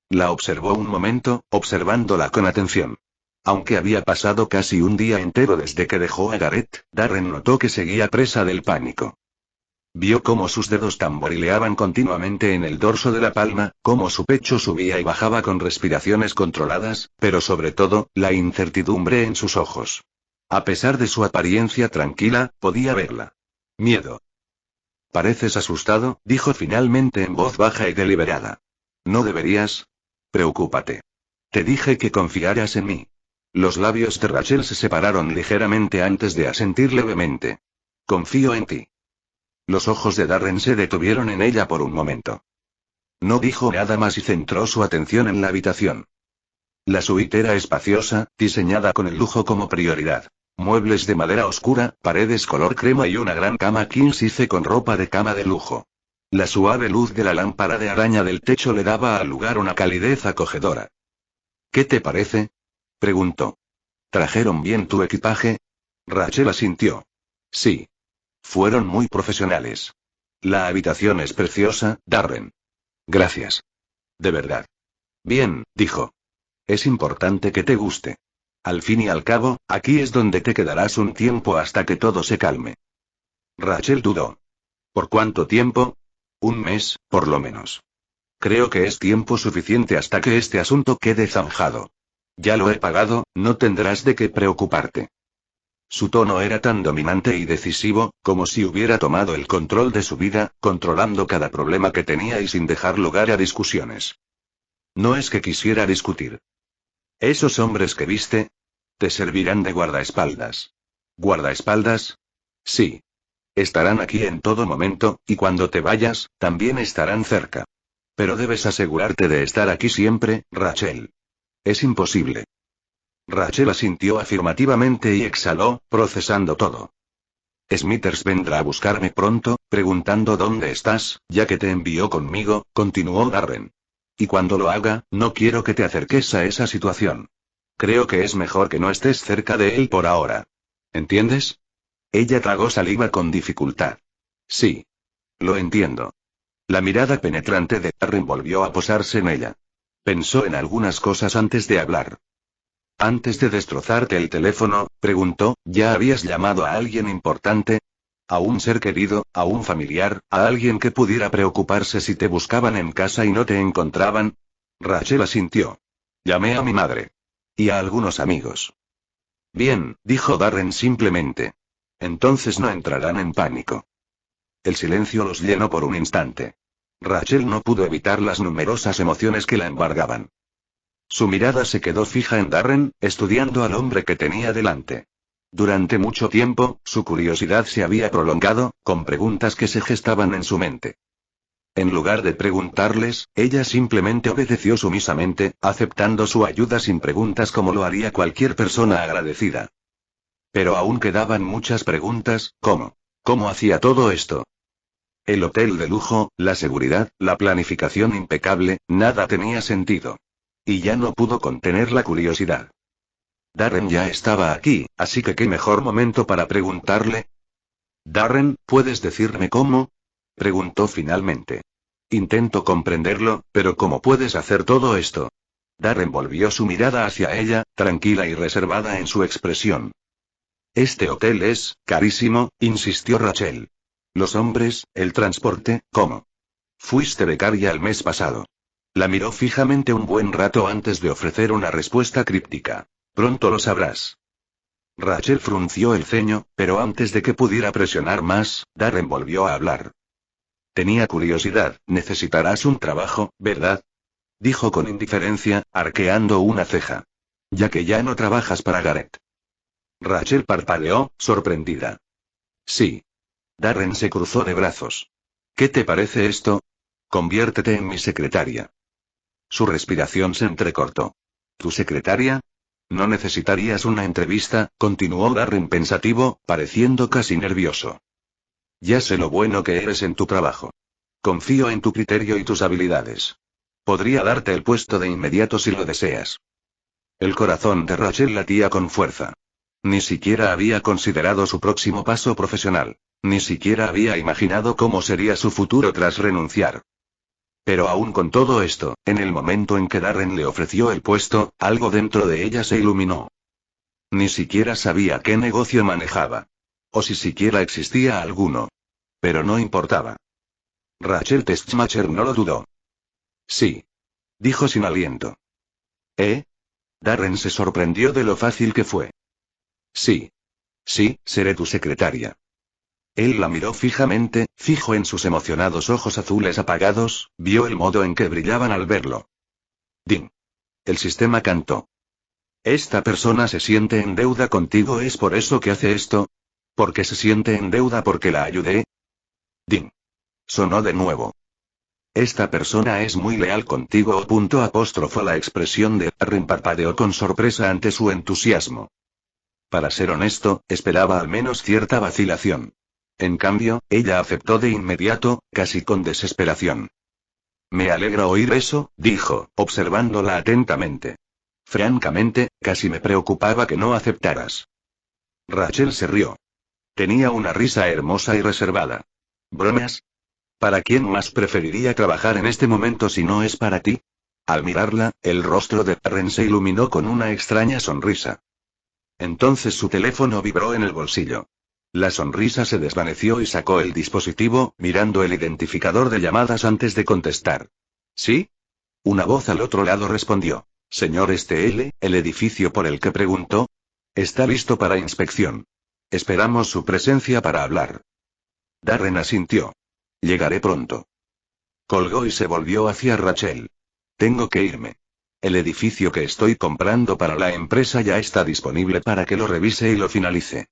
La observó un momento, observándola con atención. Aunque había pasado casi un día entero desde que dejó a Gareth, Darren notó que seguía presa del pánico. Vio cómo sus dedos tamborileaban continuamente en el dorso de la palma, cómo su pecho subía y bajaba con respiraciones controladas, pero sobre todo, la incertidumbre en sus ojos. A pesar de su apariencia tranquila, podía verla. Miedo. «Pareces asustado», dijo finalmente en voz baja y deliberada. «No deberías. Preocúpate. Te dije que confiaras en mí». Los labios de Rachel se separaron ligeramente antes de asentir levemente. «Confío en ti». Los ojos de Darren se detuvieron en ella por un momento. No dijo nada más y centró su atención en la habitación. La suite era espaciosa, diseñada con el lujo como prioridad. Muebles de madera oscura, paredes color crema y una gran cama king size con ropa de cama de lujo. La suave luz de la lámpara de araña del techo le daba al lugar una calidez acogedora. «¿Qué te parece?», preguntó. «¿Trajeron bien tu equipaje?». Rachel asintió. «Sí. Fueron muy profesionales. La habitación es preciosa, Darren». «Gracias. De verdad». «Bien», dijo. «Es importante que te guste. Al fin y al cabo, aquí es donde te quedarás un tiempo hasta que todo se calme». Rachel dudó. «¿Por cuánto tiempo?». «Un mes, por lo menos. Creo que es tiempo suficiente hasta que este asunto quede zanjado. Ya lo he pagado, no tendrás de qué preocuparte». Su tono era tan dominante y decisivo, como si hubiera tomado el control de su vida, controlando cada problema que tenía y sin dejar lugar a discusiones. «No es que quisiera discutir. ¿Esos hombres que viste? Te servirán de guardaespaldas». «¿Guardaespaldas?». «Sí. Estarán aquí en todo momento, y cuando te vayas, también estarán cerca. Pero debes asegurarte de estar aquí siempre, Rachel. Es imposible». Rachel asintió afirmativamente y exhaló, procesando todo. «Smithers vendrá a buscarme pronto», preguntando dónde estás, ya que te envió conmigo, continuó Darren. Y cuando lo haga, no quiero que te acerques a esa situación. Creo que es mejor que no estés cerca de él por ahora. ¿Entiendes? Ella tragó saliva con dificultad. Sí. Lo entiendo. La mirada penetrante de Darren volvió a posarse en ella. Pensó en algunas cosas antes de hablar. Antes de destrozarte el teléfono, preguntó, ¿ya habías llamado a alguien importante? ¿A un ser querido, a un familiar, a alguien que pudiera preocuparse si te buscaban en casa y no te encontraban? Rachel asintió. Llamé a mi madre. Y a algunos amigos. Bien, dijo Darren simplemente. Entonces no entrarán en pánico. El silencio los llenó por un instante. Rachel no pudo evitar las numerosas emociones que la embargaban. Su mirada se quedó fija en Darren, estudiando al hombre que tenía delante. Durante mucho tiempo, su curiosidad se había prolongado, con preguntas que se gestaban en su mente. En lugar de preguntarles, ella simplemente obedeció sumisamente, aceptando su ayuda sin preguntas como lo haría cualquier persona agradecida. Pero aún quedaban muchas preguntas, ¿cómo? ¿Cómo hacía todo esto? El hotel de lujo, la seguridad, la planificación impecable, nada tenía sentido. Y ya no pudo contener la curiosidad. Darren ya estaba aquí, así que qué mejor momento para preguntarle. Darren, ¿puedes decirme cómo? Preguntó finalmente. Intento comprenderlo, pero ¿cómo puedes hacer todo esto? Darren volvió su mirada hacia ella, tranquila y reservada en su expresión. Este hotel es carísimo, insistió Rachel. Los hombres, el transporte, ¿cómo? Fuiste becaria el mes pasado. La miró fijamente un buen rato antes de ofrecer una respuesta críptica. Pronto lo sabrás. Rachel frunció el ceño, pero antes de que pudiera presionar más, Darren volvió a hablar. Tenía curiosidad, necesitarás un trabajo, ¿verdad? Dijo con indiferencia, arqueando una ceja. Ya que ya no trabajas para Gareth. Rachel parpadeó, sorprendida. Sí. Darren se cruzó de brazos. ¿Qué te parece esto? Conviértete en mi secretaria. Su respiración se entrecortó. ¿Tu secretaria? No necesitarías una entrevista, continuó Darren pensativo, pareciendo casi nervioso. Ya sé lo bueno que eres en tu trabajo. Confío en tu criterio y tus habilidades. Podría darte el puesto de inmediato si lo deseas. El corazón de Rachel latía con fuerza. Ni siquiera había considerado su próximo paso profesional. Ni siquiera había imaginado cómo sería su futuro tras renunciar. Pero aún con todo esto, en el momento en que Darren le ofreció el puesto, algo dentro de ella se iluminó. Ni siquiera sabía qué negocio manejaba. O si siquiera existía alguno. Pero no importaba. Rachel Teschmacher no lo dudó. Sí. Dijo sin aliento. ¿Eh? Darren se sorprendió de lo fácil que fue. Sí. Sí, seré tu secretaria. Él la miró fijamente, fijo en sus emocionados ojos azules apagados, vio el modo en que brillaban al verlo. Ding. El sistema cantó. Esta persona se siente en deuda contigo, ¿es por eso que hace esto? ¿Porque se siente en deuda porque la ayudé? Ding. Sonó de nuevo. Esta persona es muy leal contigo, o punto apóstrofo. La expresión de Darren parpadeó con sorpresa ante su entusiasmo. Para ser honesto, esperaba al menos cierta vacilación. En cambio, ella aceptó de inmediato, casi con desesperación. Me alegra oír eso, dijo, observándola atentamente. Francamente, casi me preocupaba que no aceptaras. Rachel se rió. Tenía una risa hermosa y reservada. ¿Bromas? ¿Para quién más preferiría trabajar en este momento si no es para ti? Al mirarla, el rostro de Darren se iluminó con una extraña sonrisa. Entonces su teléfono vibró en el bolsillo. La sonrisa se desvaneció y sacó el dispositivo, mirando el identificador de llamadas antes de contestar. ¿Sí? Una voz al otro lado respondió. Señor STL, el edificio por el que preguntó. Está listo para inspección. Esperamos su presencia para hablar. Darren asintió. Llegaré pronto. Colgó y se volvió hacia Rachel. Tengo que irme. El edificio que estoy comprando para la empresa ya está disponible para que lo revise y lo finalice.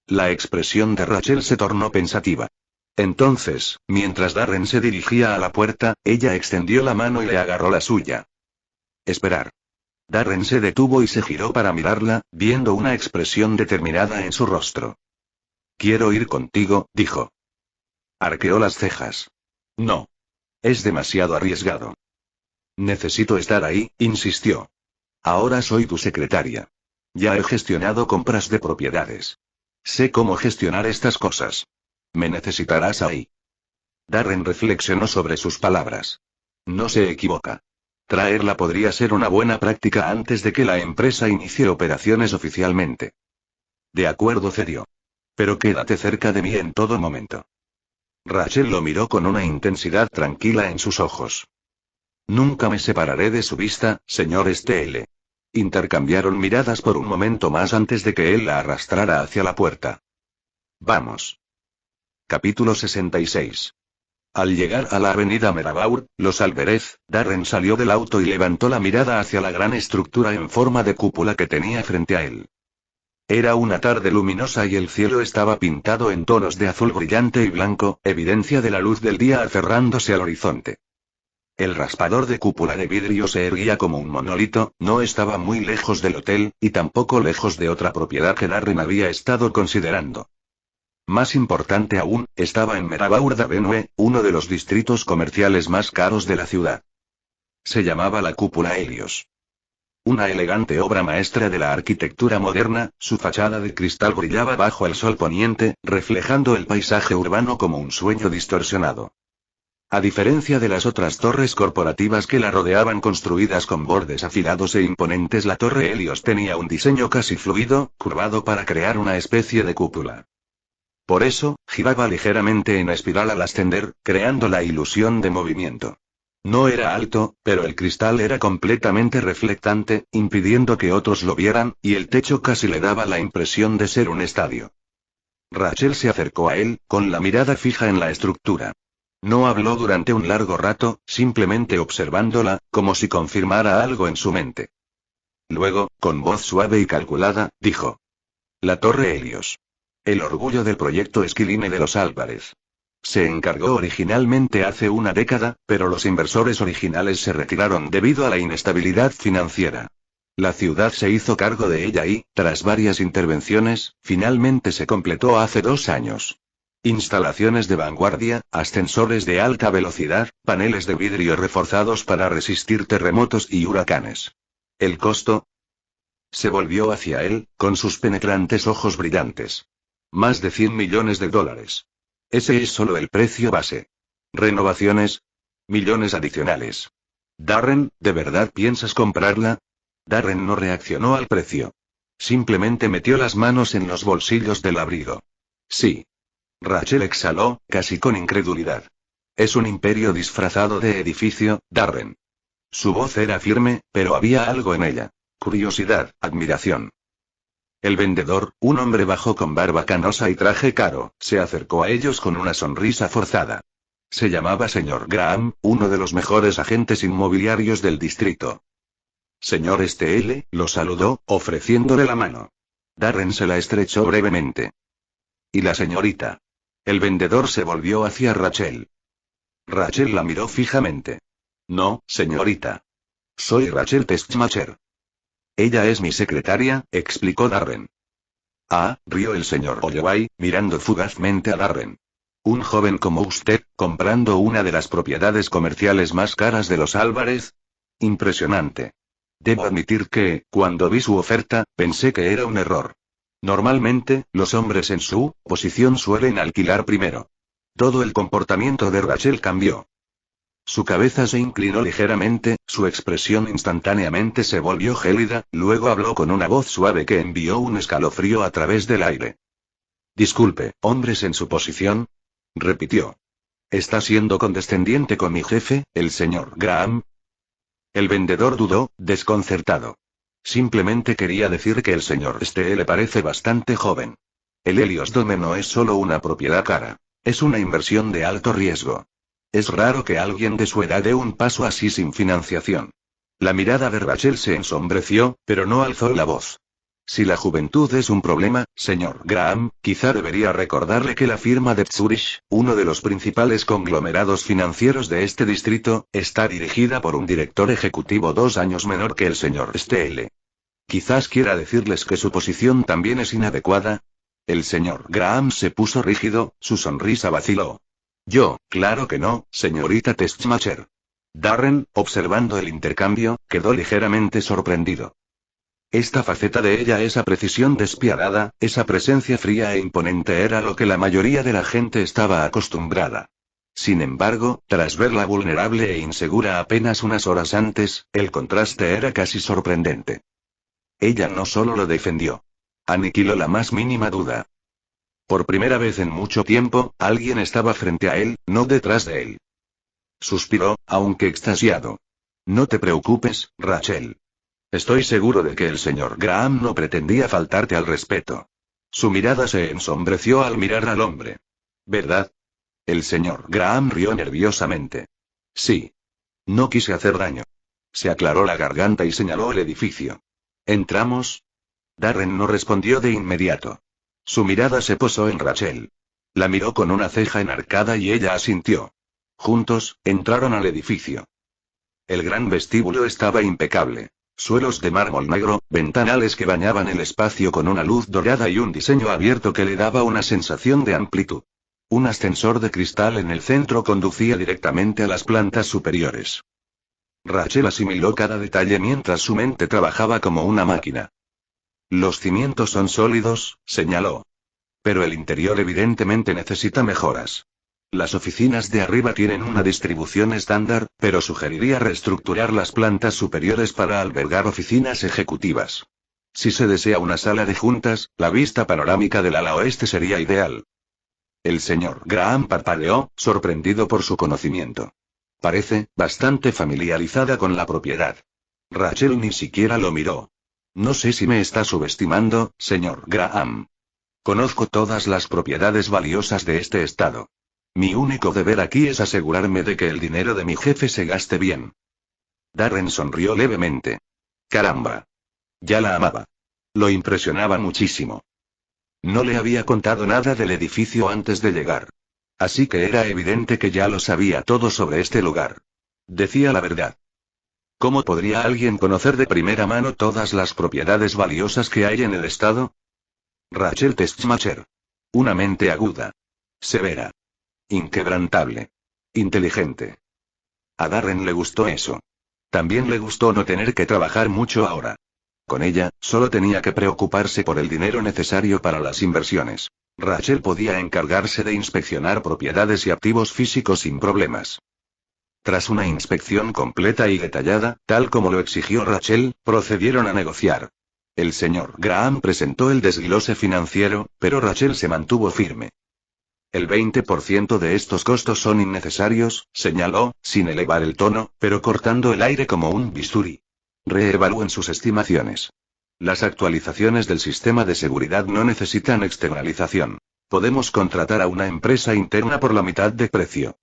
La expresión de Rachel se tornó pensativa. Entonces, mientras Darren se dirigía a la puerta, ella extendió la mano y le agarró la suya. Esperar. Darren se detuvo y se giró para mirarla, viendo una expresión determinada en su rostro. Quiero ir contigo, dijo. Arqueó las cejas. No. Es demasiado arriesgado. Necesito estar ahí, insistió. Ahora soy tu secretaria. Ya he gestionado compras de propiedades. Sé cómo gestionar estas cosas. Me necesitarás ahí. Darren reflexionó sobre sus palabras. No se equivoca. Traerla podría ser una buena práctica antes de que la empresa inicie operaciones oficialmente. De acuerdo, cedió. Pero quédate cerca de mí en todo momento. Rachel lo miró con una intensidad tranquila en sus ojos. Nunca me separaré de su vista, señor Steele. Intercambiaron miradas por un momento más antes de que él la arrastrara hacia la puerta. Vamos. Capítulo 66. Al llegar a la avenida Merabaur, Los Alvarez, Darren salió del auto y levantó la mirada hacia la gran estructura en forma de cúpula que tenía frente a él. Era una tarde luminosa y el cielo estaba pintado en tonos de azul brillante y blanco, evidencia de la luz del día aferrándose al horizonte. El raspador de cúpula de vidrio se erguía como un monolito, no estaba muy lejos del hotel, y tampoco lejos de otra propiedad que Darren había estado considerando. Más importante aún, estaba en Merabaur Avenue, uno de los distritos comerciales más caros de la ciudad. Se llamaba la Cúpula Helios. Una elegante obra maestra de la arquitectura moderna, su fachada de cristal brillaba bajo el sol poniente, reflejando el paisaje urbano como un sueño distorsionado. A diferencia de las otras torres corporativas que la rodeaban construidas con bordes afilados e imponentes, la Torre Helios tenía un diseño casi fluido, curvado para crear una especie de cúpula. Por eso, giraba ligeramente en espiral al ascender, creando la ilusión de movimiento. No era alto, pero el cristal era completamente reflectante, impidiendo que otros lo vieran, y el techo casi le daba la impresión de ser un estadio. Rachel se acercó a él, con la mirada fija en la estructura. No habló durante un largo rato, simplemente observándola, como si confirmara algo en su mente. Luego, con voz suave y calculada, dijo: La Torre Helios. El orgullo del proyecto Esquiline de los Álvarez. Se encargó originalmente hace una década, pero los inversores originales se retiraron debido a la inestabilidad financiera. La ciudad se hizo cargo de ella y, tras varias intervenciones, finalmente se completó hace 2 años. Instalaciones de vanguardia, ascensores de alta velocidad, paneles de vidrio reforzados para resistir terremotos y huracanes. ¿El costo? Se volvió hacia él, con sus penetrantes ojos brillantes. Más de $100 millones. Ese es solo el precio base. ¿Renovaciones? Millones adicionales. Darren, ¿de verdad piensas comprarla? Darren no reaccionó al precio. Simplemente metió las manos en los bolsillos del abrigo. Sí. Rachel exhaló, casi con incredulidad. Es un imperio disfrazado de edificio, Darren. Su voz era firme, pero había algo en ella. Curiosidad, admiración. El vendedor, un hombre bajo con barba canosa y traje caro, se acercó a ellos con una sonrisa forzada. Se llamaba señor Graham, uno de los mejores agentes inmobiliarios del distrito. Señor Steele, lo saludó, ofreciéndole la mano. Darren se la estrechó brevemente. ¿Y la señorita? El vendedor se volvió hacia Rachel. Rachel la miró fijamente. No, señorita. Soy Rachel Testmacher. Ella es mi secretaria, explicó Darren. Ah, rió el señor Holloway, mirando fugazmente a Darren. Un joven como usted, comprando una de las propiedades comerciales más caras de los Álvarez. Impresionante. Debo admitir que, cuando vi su oferta, pensé que era un error. Normalmente, los hombres en su posición suelen alquilar primero. Todo el comportamiento de Rachel cambió. Su cabeza se inclinó ligeramente, su expresión instantáneamente se volvió gélida, luego habló con una voz suave que envió un escalofrío a través del aire. Disculpe, ¿hombres en su posición? Repitió. ¿Está siendo condescendiente con mi jefe, el señor Graham? El vendedor dudó, desconcertado. Simplemente quería decir que el señor Steele parece bastante joven. El Helios Dome no es solo una propiedad cara. Es una inversión de alto riesgo. Es raro que alguien de su edad dé un paso así sin financiación. La mirada de Rachel se ensombreció, pero no alzó la voz. Si la juventud es un problema, señor Graham, quizá debería recordarle que la firma de Zurich, uno de los principales conglomerados financieros de este distrito, está dirigida por un director ejecutivo 2 años menor que el señor Steele. Quizás quiera decirles que su posición también es inadecuada. El señor Graham se puso rígido, su sonrisa vaciló. Claro que no, señorita Teschmacher. Darren, observando el intercambio, quedó ligeramente sorprendido. Esta faceta de ella, esa precisión despiadada, esa presencia fría e imponente era lo que la mayoría de la gente estaba acostumbrada. Sin embargo, tras verla vulnerable e insegura apenas unas horas antes, el contraste era casi sorprendente. Ella no solo lo defendió. Aniquiló la más mínima duda. Por primera vez en mucho tiempo, alguien estaba frente a él, no detrás de él. Suspiró, aunque extasiado. No te preocupes, Rachel. Estoy seguro de que el señor Graham no pretendía faltarte al respeto. Su mirada se ensombreció al mirar al hombre. ¿Verdad? El señor Graham rió nerviosamente. Sí. No quise hacer daño. Se aclaró la garganta y señaló el edificio. ¿Entramos? Darren no respondió de inmediato. Su mirada se posó en Rachel. La miró con una ceja enarcada y ella asintió. Juntos, entraron al edificio. El gran vestíbulo estaba impecable. Suelos de mármol negro, ventanales que bañaban el espacio con una luz dorada y un diseño abierto que le daba una sensación de amplitud. Un ascensor de cristal en el centro conducía directamente a las plantas superiores. Rachel asimiló cada detalle mientras su mente trabajaba como una máquina. Los cimientos son sólidos, señaló. Pero el interior evidentemente necesita mejoras. Las oficinas de arriba tienen una distribución estándar, pero sugeriría reestructurar las plantas superiores para albergar oficinas ejecutivas. Si se desea una sala de juntas, la vista panorámica del ala oeste sería ideal. El señor Graham parpadeó, sorprendido por su conocimiento. Parece bastante familiarizada con la propiedad. Rachel ni siquiera lo miró. No sé si me está subestimando, señor Graham. Conozco todas las propiedades valiosas de este estado. Mi único deber aquí es asegurarme de que el dinero de mi jefe se gaste bien. Darren sonrió levemente. Caramba. Ya la amaba. Lo impresionaba muchísimo. No le había contado nada del edificio antes de llegar. Así que era evidente que ya lo sabía todo sobre este lugar. Decía la verdad. ¿Cómo podría alguien conocer de primera mano todas las propiedades valiosas que hay en el estado? Rachel Teschmacher. Una mente aguda. Severa. Inquebrantable. Inteligente. A Darren le gustó eso. También le gustó no tener que trabajar mucho ahora. Con ella, solo tenía que preocuparse por el dinero necesario para las inversiones. Rachel podía encargarse de inspeccionar propiedades y activos físicos sin problemas. Tras una inspección completa y detallada, tal como lo exigió Rachel, procedieron a negociar. El señor Graham presentó el desglose financiero, pero Rachel se mantuvo firme. El 20% de estos costos son innecesarios, señaló, sin elevar el tono, pero cortando el aire como un bisturí. Reevalúen sus estimaciones. Las actualizaciones del sistema de seguridad no necesitan externalización. Podemos contratar a una empresa interna por la mitad de precio.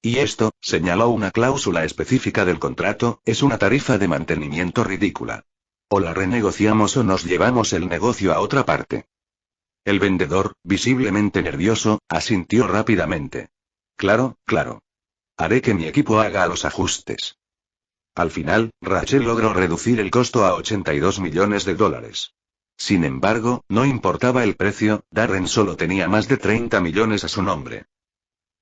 Y esto, señaló una cláusula específica del contrato, es una tarifa de mantenimiento ridícula. O la renegociamos o nos llevamos el negocio a otra parte. El vendedor, visiblemente nervioso, asintió rápidamente. Claro, claro. Haré que mi equipo haga los ajustes. Al final, Rachel logró reducir el costo a $82 millones. Sin embargo, no importaba el precio, Darren solo tenía más de 30 millones a su nombre.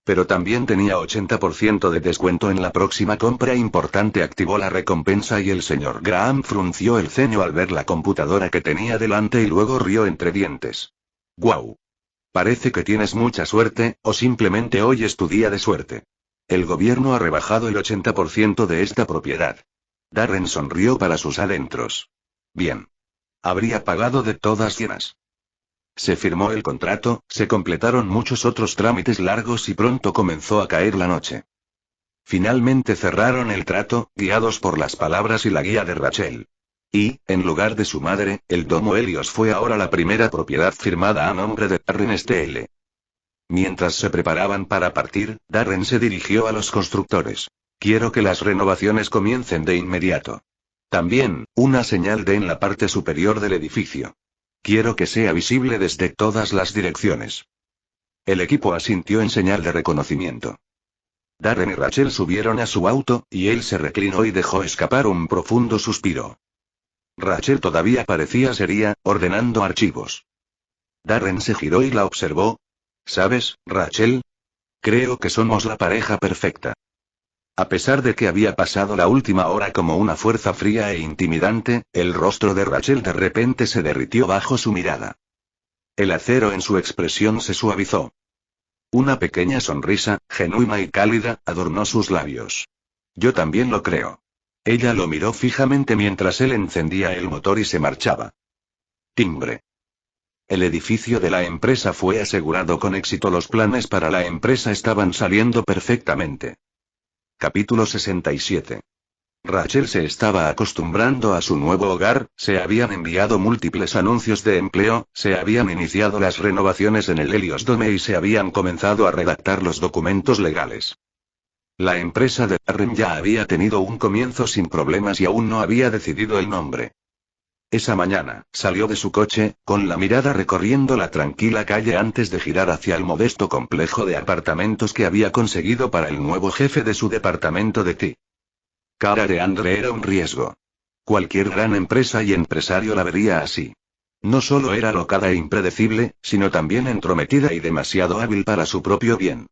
Pero también tenía 80% de descuento en la próxima compra importante. Activó la recompensa y el señor Graham frunció el ceño al ver la computadora que tenía delante y luego rió entre dientes. ¡Guau! Parece que tienes mucha suerte, o simplemente hoy es tu día de suerte. El gobierno ha rebajado el 80% de esta propiedad. Darren sonrió para sus adentros. Bien. Habría pagado de todas llenas. Se firmó el contrato, se completaron muchos otros trámites largos y pronto comenzó a caer la noche. Finalmente cerraron el trato, guiados por las palabras y la guía de Rachel. Y, en lugar de su madre, el Domo Helios fue ahora la primera propiedad firmada a nombre de Darren STL. Mientras se preparaban para partir, Darren se dirigió a los constructores. Quiero que las renovaciones comiencen de inmediato. También, una señal en la parte superior del edificio. Quiero que sea visible desde todas las direcciones. El equipo asintió en señal de reconocimiento. Darren y Rachel subieron a su auto, y él se reclinó y dejó escapar un profundo suspiro. Rachel todavía parecía seria, ordenando archivos. Darren se giró y la observó. ¿Sabes, Rachel? Creo que somos la pareja perfecta. A pesar de que había pasado la última hora como una fuerza fría e intimidante, el rostro de Rachel de repente se derritió bajo su mirada. El acero en su expresión se suavizó. Una pequeña sonrisa, genuina y cálida, adornó sus labios. Yo también lo creo. Ella lo miró fijamente mientras él encendía el motor y se marchaba. Timbre. El edificio de la empresa fue asegurado con éxito. Los planes para la empresa estaban saliendo perfectamente. Capítulo 67. Rachel se estaba acostumbrando a su nuevo hogar, se habían enviado múltiples anuncios de empleo, se habían iniciado las renovaciones en el Helios Dome y se habían comenzado a redactar los documentos legales. La empresa de Darren ya había tenido un comienzo sin problemas y aún no había decidido el nombre. Esa mañana, salió de su coche, con la mirada recorriendo la tranquila calle antes de girar hacia el modesto complejo de apartamentos que había conseguido para el nuevo jefe de su departamento de TI. Cara de Andre era un riesgo. Cualquier gran empresa y empresario la vería así. No solo era locada e impredecible, sino también entrometida y demasiado hábil para su propio bien.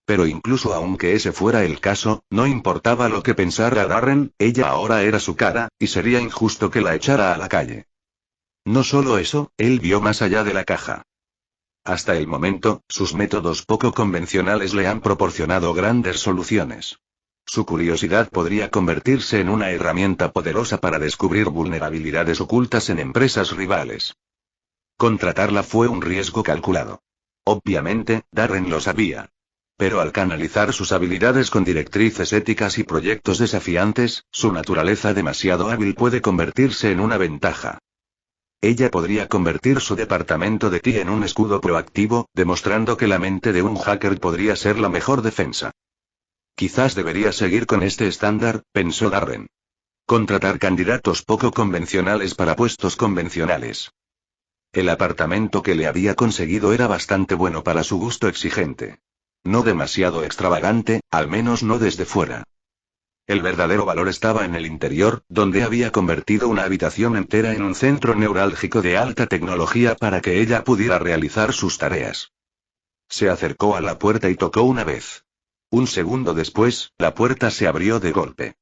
Pero incluso aunque ese fuera el caso, no importaba lo que pensara Darren, ella ahora era su cara, y sería injusto que la echara a la calle. No solo eso, él vio más allá de la caja. Hasta el momento, sus métodos poco convencionales le han proporcionado grandes soluciones. Su curiosidad podría convertirse en una herramienta poderosa para descubrir vulnerabilidades ocultas en empresas rivales. Contratarla fue un riesgo calculado. Obviamente, Darren lo sabía. Pero al canalizar sus habilidades con directrices éticas y proyectos desafiantes, su naturaleza demasiado hábil puede convertirse en una ventaja. Ella podría convertir su departamento de TI en un escudo proactivo, demostrando que la mente de un hacker podría ser la mejor defensa. Quizás debería seguir con este estándar, pensó Darren. Contratar candidatos poco convencionales para puestos convencionales. El apartamento que le había conseguido era bastante bueno para su gusto exigente. No demasiado extravagante, al menos no desde fuera. El verdadero valor estaba en el interior, donde había convertido una habitación entera en un centro neurálgico de alta tecnología para que ella pudiera realizar sus tareas. Se acercó a la puerta y tocó una vez. Un segundo después, la puerta se abrió de golpe.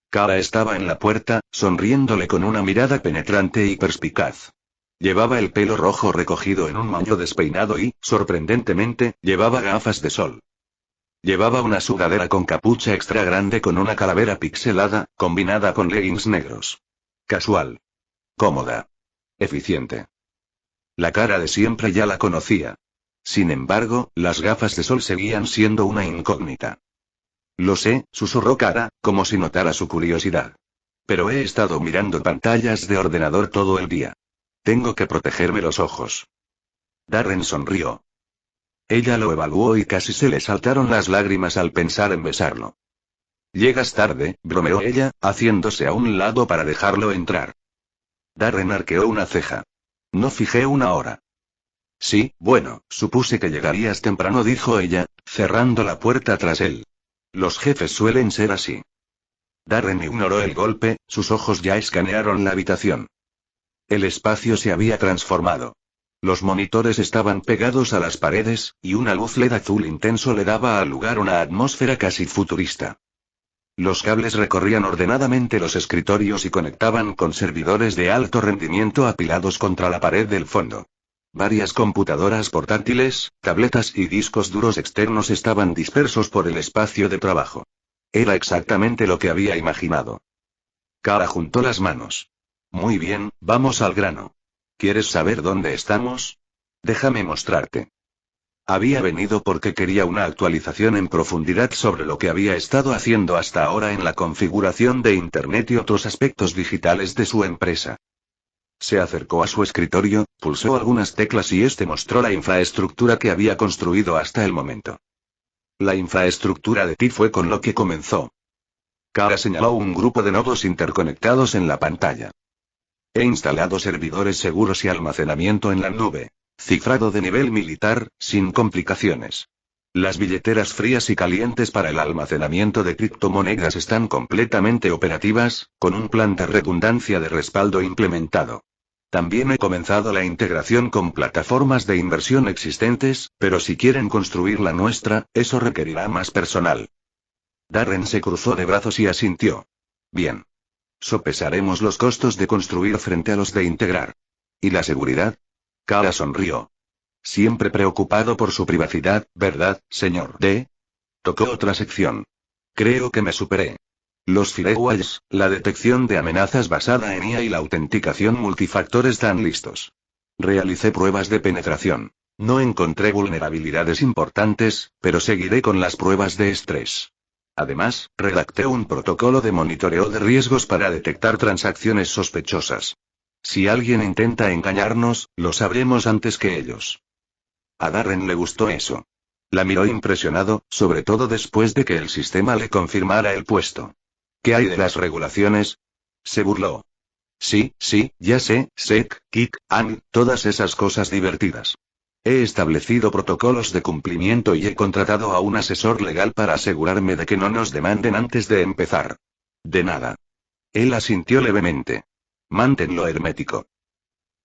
Cara estaba en la puerta, sonriéndole con una mirada penetrante y perspicaz. Llevaba el pelo rojo recogido en un moño despeinado y, sorprendentemente, llevaba gafas de sol. Llevaba una sudadera con capucha extra grande con una calavera pixelada, combinada con leggings negros. Casual. Cómoda. Eficiente. La cara de siempre ya la conocía. Sin embargo, las gafas de sol seguían siendo una incógnita. Lo sé, susurró Cara, como si notara su curiosidad. Pero he estado mirando pantallas de ordenador todo el día. Tengo que protegerme los ojos. Darren sonrió. Ella lo evaluó y casi se le saltaron las lágrimas al pensar en besarlo. Llegas tarde, bromeó ella, haciéndose a un lado para dejarlo entrar. Darren arqueó una ceja. No fijé una hora. Sí, bueno, supuse que llegarías temprano, dijo ella, cerrando la puerta tras él. Los jefes suelen ser así. Darren ignoró el golpe, sus ojos ya escanearon la habitación. El espacio se había transformado. Los monitores estaban pegados a las paredes, y una luz LED azul intenso le daba al lugar una atmósfera casi futurista. Los cables recorrían ordenadamente los escritorios y conectaban con servidores de alto rendimiento apilados contra la pared del fondo. Varias computadoras portátiles, tabletas y discos duros externos estaban dispersos por el espacio de trabajo. Era exactamente lo que había imaginado. Cara juntó las manos. Muy bien, vamos al grano. ¿Quieres saber dónde estamos? Déjame mostrarte. Había venido porque quería una actualización en profundidad sobre lo que había estado haciendo hasta ahora en la configuración de Internet y otros aspectos digitales de su empresa. Se acercó a su escritorio, pulsó algunas teclas y este mostró la infraestructura que había construido hasta el momento. La infraestructura de TI fue con lo que comenzó. Cara señaló un grupo de nodos interconectados en la pantalla. He instalado servidores seguros y almacenamiento en la nube. Cifrado de nivel militar, sin complicaciones. Las billeteras frías y calientes para el almacenamiento de criptomonedas están completamente operativas, con un plan de redundancia de respaldo implementado. También he comenzado la integración con plataformas de inversión existentes, pero si quieren construir la nuestra, eso requerirá más personal. Darren se cruzó de brazos y asintió. Bien. Sopesaremos los costos de construir frente a los de integrar. ¿Y la seguridad? Kara sonrió. Siempre preocupado por su privacidad, ¿verdad, señor D? Tocó otra sección. Creo que me superé. Los firewalls, la detección de amenazas basada en IA y la autenticación multifactor están listos. Realicé pruebas de penetración. No encontré vulnerabilidades importantes, pero seguiré con las pruebas de estrés. Además, redacté un protocolo de monitoreo de riesgos para detectar transacciones sospechosas. Si alguien intenta engañarnos, lo sabremos antes que ellos. A Darren le gustó eso. La miró impresionado, sobre todo después de que el sistema le confirmara el puesto. ¿Qué hay de las regulaciones? Se burló. Sí, ya sé, SEC, KIC, ANG, todas esas cosas divertidas. He establecido protocolos de cumplimiento y he contratado a un asesor legal para asegurarme de que no nos demanden antes de empezar. De nada. Él asintió levemente. Manténlo hermético.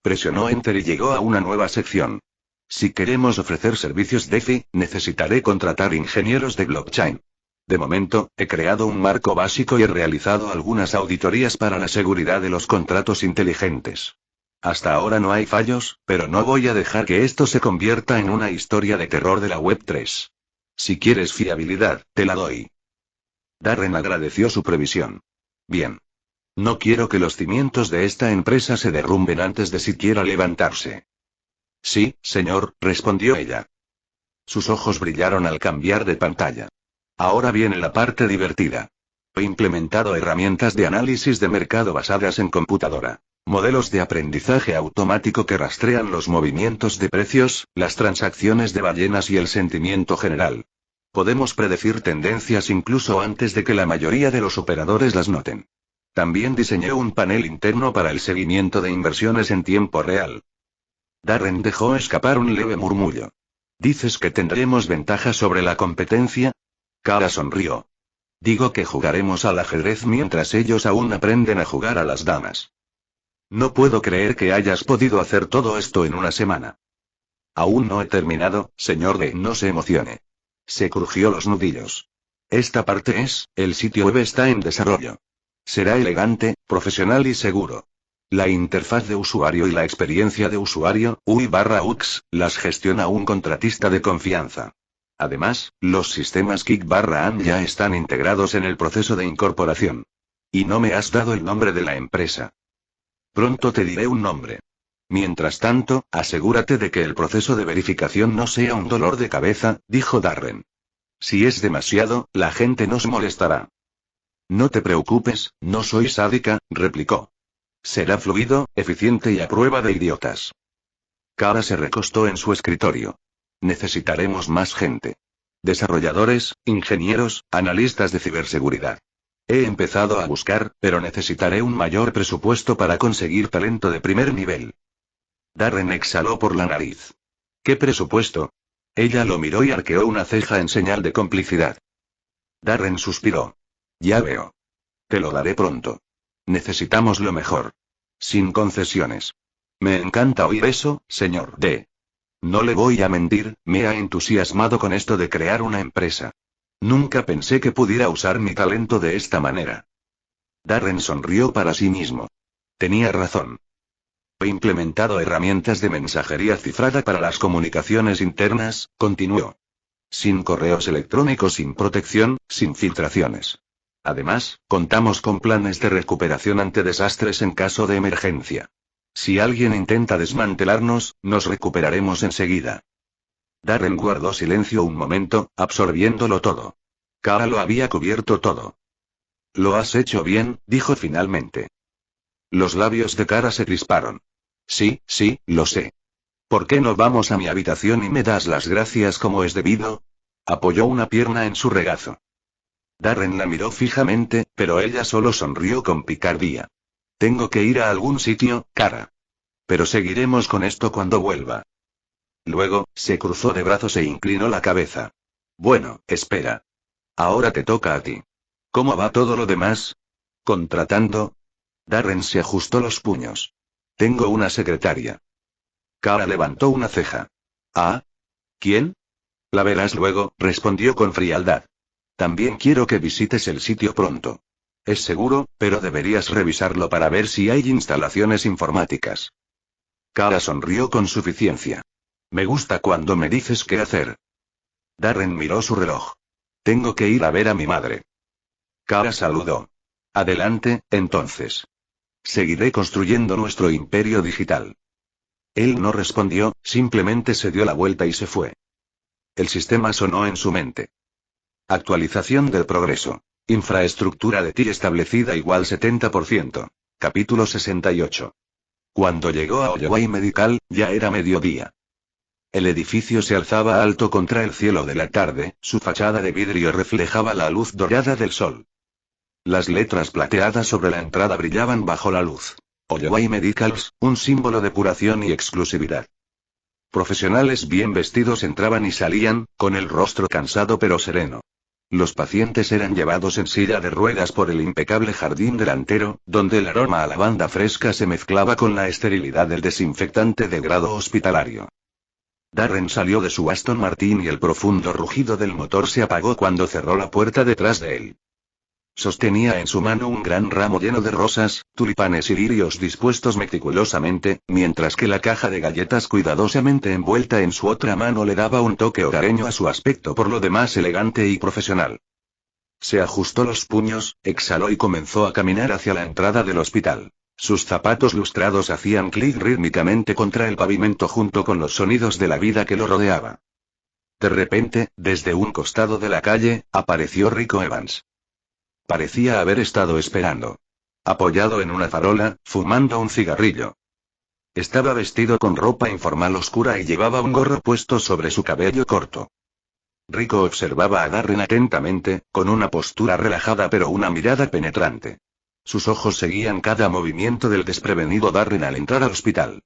Presionó Enter y llegó a una nueva sección. Si queremos ofrecer servicios DeFi, necesitaré contratar ingenieros de blockchain. De momento, he creado un marco básico y he realizado algunas auditorías para la seguridad de los contratos inteligentes. Hasta ahora no hay fallos, pero no voy a dejar que esto se convierta en una historia de terror de la Web3. Si quieres fiabilidad, te la doy. Darren agradeció su previsión. Bien. No quiero que los cimientos de esta empresa se derrumben antes de siquiera levantarse. Sí, señor, respondió ella. Sus ojos brillaron al cambiar de pantalla. Ahora viene la parte divertida. He implementado herramientas de análisis de mercado basadas en computadora. Modelos de aprendizaje automático que rastrean los movimientos de precios, las transacciones de ballenas y el sentimiento general. Podemos predecir tendencias incluso antes de que la mayoría de los operadores las noten. También diseñé un panel interno para el seguimiento de inversiones en tiempo real. Darren dejó escapar un leve murmullo. ¿Dices que tendremos ventaja sobre la competencia? Kara sonrió. Digo que jugaremos al ajedrez mientras ellos aún aprenden a jugar a las damas. No puedo creer que hayas podido hacer todo esto en una semana. Aún no he terminado, señor D. No se emocione. Se crujió los nudillos. Esta parte es, el sitio web está en desarrollo. Será elegante, profesional y seguro. La interfaz de usuario y la experiencia de usuario, UI/UX, las gestiona un contratista de confianza. Además, los sistemas KIC/AM ya están integrados en el proceso de incorporación. Y no me has dado el nombre de la empresa. Pronto te diré un nombre. Mientras tanto, asegúrate de que el proceso de verificación no sea un dolor de cabeza, dijo Darren. Si es demasiado, la gente nos molestará. No te preocupes, no soy sádica, replicó. Será fluido, eficiente y a prueba de idiotas. Kara se recostó en su escritorio. Necesitaremos más gente. Desarrolladores, ingenieros, analistas de ciberseguridad. He empezado a buscar, pero necesitaré un mayor presupuesto para conseguir talento de primer nivel. Darren exhaló por la nariz. ¿Qué presupuesto? Ella lo miró y arqueó una ceja en señal de complicidad. Darren suspiró. Ya veo. Te lo daré pronto. Necesitamos lo mejor. Sin concesiones. Me encanta oír eso, señor D. No le voy a mentir, me ha entusiasmado con esto de crear una empresa. Nunca pensé que pudiera usar mi talento de esta manera. Darren sonrió para sí mismo. Tenía razón. He implementado herramientas de mensajería cifrada para las comunicaciones internas, continuó. Sin correos electrónicos, sin protección, sin filtraciones. Además, contamos con planes de recuperación ante desastres en caso de emergencia. Si alguien intenta desmantelarnos, nos recuperaremos enseguida. Darren guardó silencio un momento, absorbiéndolo todo. Kara lo había cubierto todo. Lo has hecho bien, dijo finalmente. Los labios de Kara se crisparon. Sí, lo sé. ¿Por qué no vamos a mi habitación y me das las gracias como es debido? Apoyó una pierna en su regazo. Darren la miró fijamente, pero ella solo sonrió con picardía. Tengo que ir a algún sitio, Kara. Pero seguiremos con esto cuando vuelva. Luego, se cruzó de brazos e inclinó la cabeza. Bueno, espera. Ahora te toca a ti. ¿Cómo va todo lo demás? ¿Contratando? Darren se ajustó los puños. Tengo una secretaria. Kara levantó una ceja. ¿Ah? ¿Quién? La verás luego, respondió con frialdad. También quiero que visites el sitio pronto. Es seguro, pero deberías revisarlo para ver si hay instalaciones informáticas. Kara sonrió con suficiencia. Me gusta cuando me dices qué hacer. Darren miró su reloj. Tengo que ir a ver a mi madre. Kara saludó. Adelante, entonces. Seguiré construyendo nuestro imperio digital. Él no respondió, simplemente se dio la vuelta y se fue. El sistema sonó en su mente. Actualización del progreso. Infraestructura de TI establecida igual 70%. Capítulo 68. Cuando llegó a Olloway Medical, ya era mediodía. El edificio se alzaba alto contra el cielo de la tarde, su fachada de vidrio reflejaba la luz dorada del sol. Las letras plateadas sobre la entrada brillaban bajo la luz. Olloway Medicals, un símbolo de depuración y exclusividad. Profesionales bien vestidos entraban y salían, con el rostro cansado pero sereno. Los pacientes eran llevados en silla de ruedas por el impecable jardín delantero, donde el aroma a lavanda fresca se mezclaba con la esterilidad del desinfectante de grado hospitalario. Darren salió de su Aston Martin y el profundo rugido del motor se apagó cuando cerró la puerta detrás de él. Sostenía en su mano un gran ramo lleno de rosas, tulipanes y lirios dispuestos meticulosamente, mientras que la caja de galletas cuidadosamente envuelta en su otra mano le daba un toque hogareño a su aspecto por lo demás elegante y profesional. Se ajustó los puños, exhaló y comenzó a caminar hacia la entrada del hospital. Sus zapatos lustrados hacían clic rítmicamente contra el pavimento junto con los sonidos de la vida que lo rodeaba. De repente, desde un costado de la calle, apareció Rico Evans. Parecía haber estado esperando. Apoyado en una farola, fumando un cigarrillo. Estaba vestido con ropa informal oscura y llevaba un gorro puesto sobre su cabello corto. Rico observaba a Darren atentamente, con una postura relajada pero una mirada penetrante. Sus ojos seguían cada movimiento del desprevenido Darren al entrar al hospital.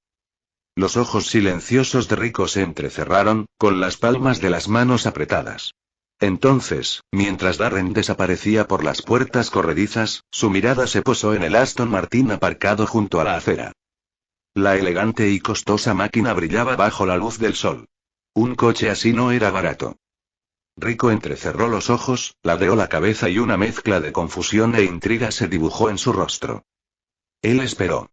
Los ojos silenciosos de Rico se entrecerraron, con las palmas de las manos apretadas. Entonces, mientras Darren desaparecía por las puertas corredizas, su mirada se posó en el Aston Martin aparcado junto a la acera. La elegante y costosa máquina brillaba bajo la luz del sol. Un coche así no era barato. Rico entrecerró los ojos, ladeó la cabeza y una mezcla de confusión e intriga se dibujó en su rostro. Él esperó.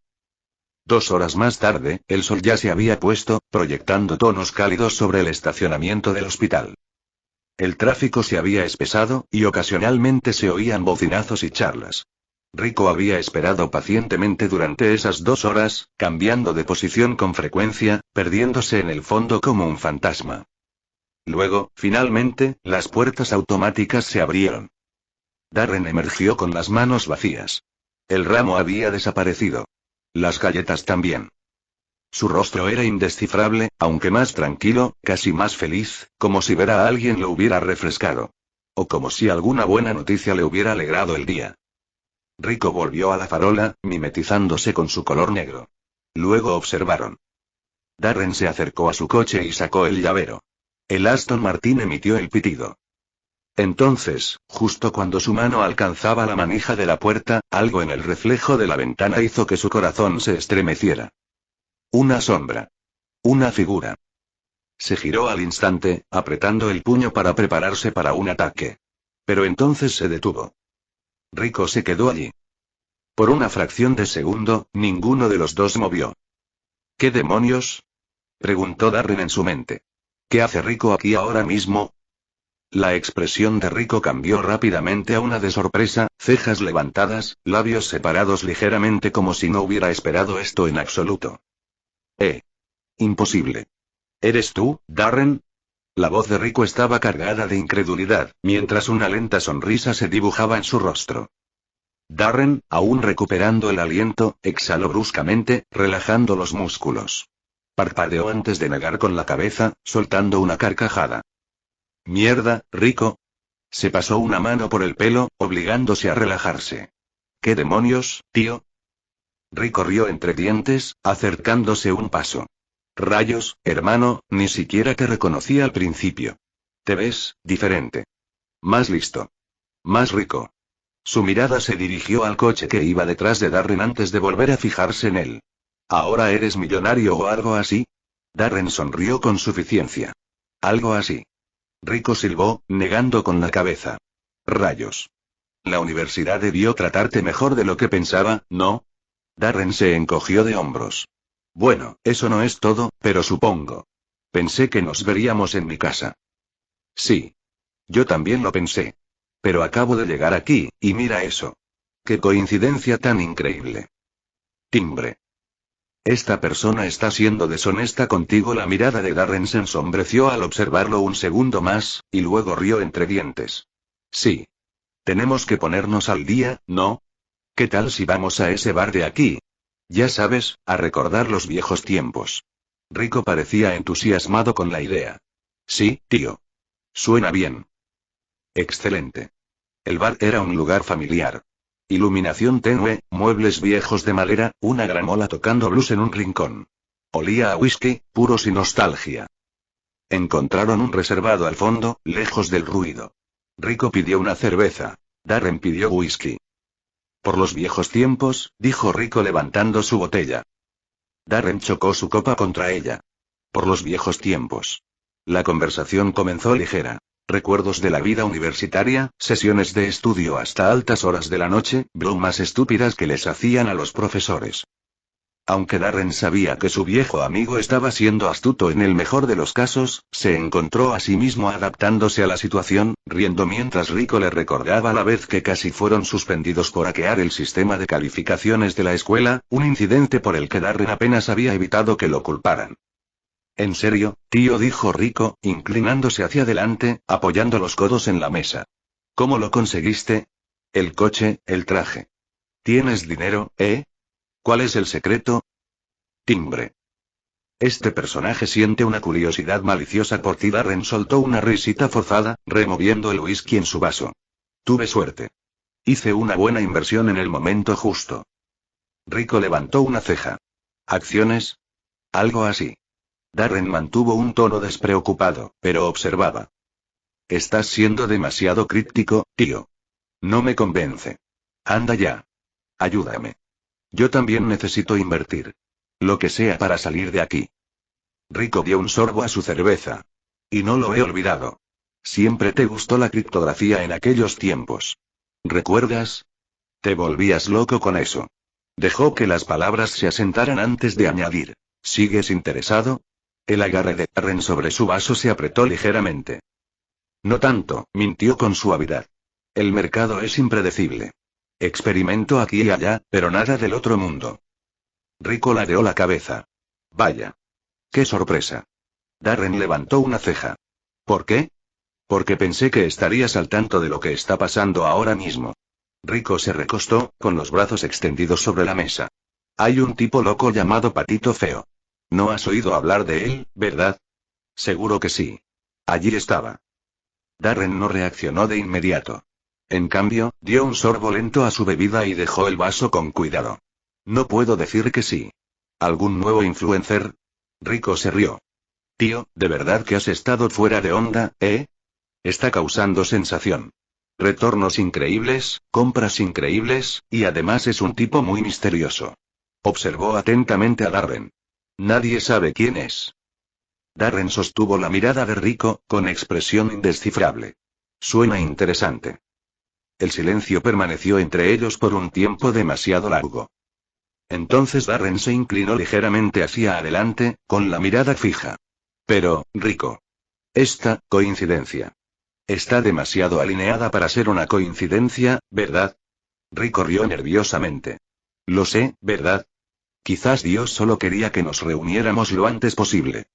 2 horas más tarde, el sol ya se había puesto, proyectando tonos cálidos sobre el estacionamiento del hospital. El tráfico se había espesado, y ocasionalmente se oían bocinazos y charlas. Rico había esperado pacientemente durante esas 2 horas, cambiando de posición con frecuencia, perdiéndose en el fondo como un fantasma. Luego, finalmente, las puertas automáticas se abrieron. Darren emergió con las manos vacías. El ramo había desaparecido. Las galletas también. Su rostro era indescifrable, aunque más tranquilo, casi más feliz, como si ver a alguien lo hubiera refrescado. O como si alguna buena noticia le hubiera alegrado el día. Rico volvió a la farola, mimetizándose con su color negro. Luego observaron. Darren se acercó a su coche y sacó el llavero. El Aston Martin emitió el pitido. Entonces, justo cuando su mano alcanzaba la manija de la puerta, algo en el reflejo de la ventana hizo que su corazón se estremeciera. Una sombra. Una figura. Se giró al instante, apretando el puño para prepararse para un ataque. Pero entonces se detuvo. Rico se quedó allí. Por una fracción de segundo, ninguno de los dos movió. ¿Qué demonios? Preguntó Darren en su mente. ¿Qué hace Rico aquí ahora mismo? La expresión de Rico cambió rápidamente a una de sorpresa, cejas levantadas, labios separados ligeramente como si no hubiera esperado esto en absoluto. Imposible. ¿Eres tú, Darren? La voz de Rico estaba cargada de incredulidad, mientras una lenta sonrisa se dibujaba en su rostro. Darren, aún recuperando el aliento, exhaló bruscamente, relajando los músculos. Parpadeó antes de negar con la cabeza, soltando una carcajada. Mierda, Rico. Se pasó una mano por el pelo, obligándose a relajarse. ¿Qué demonios, tío? Rico rió entre dientes, acercándose un paso. Rayos, hermano, ni siquiera te reconocí al principio. Te ves diferente. Más listo. Más rico. Su mirada se dirigió al coche que iba detrás de Darren antes de volver a fijarse en él. ¿Ahora eres millonario o algo así? Darren sonrió con suficiencia. Algo así. Rico silbó, negando con la cabeza. Rayos. La universidad debió tratarte mejor de lo que pensaba, ¿no? Darren se encogió de hombros. Bueno, eso no es todo, pero supongo. Pensé que nos veríamos en mi casa. Sí. Yo también lo pensé. Pero acabo de llegar aquí, y mira eso. ¡Qué coincidencia tan increíble! Timbre. Esta persona está siendo deshonesta contigo. La mirada de Darren se ensombreció al observarlo un segundo más, y luego rió entre dientes. Sí. Tenemos que ponernos al día, ¿no? ¿Qué tal si vamos a ese bar de aquí? Ya sabes, a recordar los viejos tiempos. Rico parecía entusiasmado con la idea. Sí, tío. Suena bien. Excelente. El bar era un lugar familiar. Iluminación tenue, muebles viejos de madera, una gramola tocando blues en un rincón. Olía a whisky, puros y nostalgia. Encontraron un reservado al fondo, lejos del ruido. Rico pidió una cerveza. Darren pidió whisky. Por los viejos tiempos, dijo Rico levantando su botella. Darren chocó su copa contra ella. Por los viejos tiempos. La conversación comenzó ligera. Recuerdos de la vida universitaria, sesiones de estudio hasta altas horas de la noche, bromas estúpidas que les hacían a los profesores. Aunque Darren sabía que su viejo amigo estaba siendo astuto en el mejor de los casos, se encontró a sí mismo adaptándose a la situación, riendo mientras Rico le recordaba la vez que casi fueron suspendidos por hackear el sistema de calificaciones de la escuela, un incidente por el que Darren apenas había evitado que lo culparan. En serio, tío, dijo Rico, inclinándose hacia adelante, apoyando los codos en la mesa. ¿Cómo lo conseguiste? El coche, el traje. ¿Tienes dinero, eh? ¿Cuál es el secreto? Timbre. Este personaje siente una curiosidad maliciosa por ti. Darren soltó una risita forzada, removiendo el whisky en su vaso. Tuve suerte. Hice una buena inversión en el momento justo. Rico levantó una ceja. ¿Acciones? Algo así. Darren mantuvo un tono despreocupado, pero observaba. Estás siendo demasiado críptico, tío. No me convence. Anda ya. Ayúdame. Yo también necesito invertir. Lo que sea para salir de aquí. Rico dio un sorbo a su cerveza. Y no lo he olvidado. Siempre te gustó la criptografía en aquellos tiempos. ¿Recuerdas? Te volvías loco con eso. Dejó que las palabras se asentaran antes de añadir. ¿Sigues interesado? El agarre de Darren sobre su vaso se apretó ligeramente. No tanto, mintió con suavidad. El mercado es impredecible. Experimento aquí y allá, pero nada del otro mundo. Rico ladeó la cabeza. Vaya. ¡Qué sorpresa! Darren levantó una ceja. ¿Por qué? Porque pensé que estarías al tanto de lo que está pasando ahora mismo. Rico se recostó, con los brazos extendidos sobre la mesa. Hay un tipo loco llamado Patito Feo. ¿No has oído hablar de él, verdad? Seguro que sí. Allí estaba. Darren no reaccionó de inmediato. En cambio, dio un sorbo lento a su bebida y dejó el vaso con cuidado. No puedo decir que sí. ¿Algún nuevo influencer? Rico se rió. Tío, ¿de verdad que has estado fuera de onda, eh? Está causando sensación. Retornos increíbles, compras increíbles, y además es un tipo muy misterioso. Observó atentamente a Darren. Nadie sabe quién es. Darren sostuvo la mirada de Rico, con expresión indescifrable. Suena interesante. El silencio permaneció entre ellos por un tiempo demasiado largo. Entonces Darren se inclinó ligeramente hacia adelante, con la mirada fija. Pero, Rico. Esta coincidencia. Está demasiado alineada para ser una coincidencia, ¿verdad? Rico rió nerviosamente. Lo sé, ¿verdad? Quizás Dios solo quería que nos reuniéramos lo antes posible.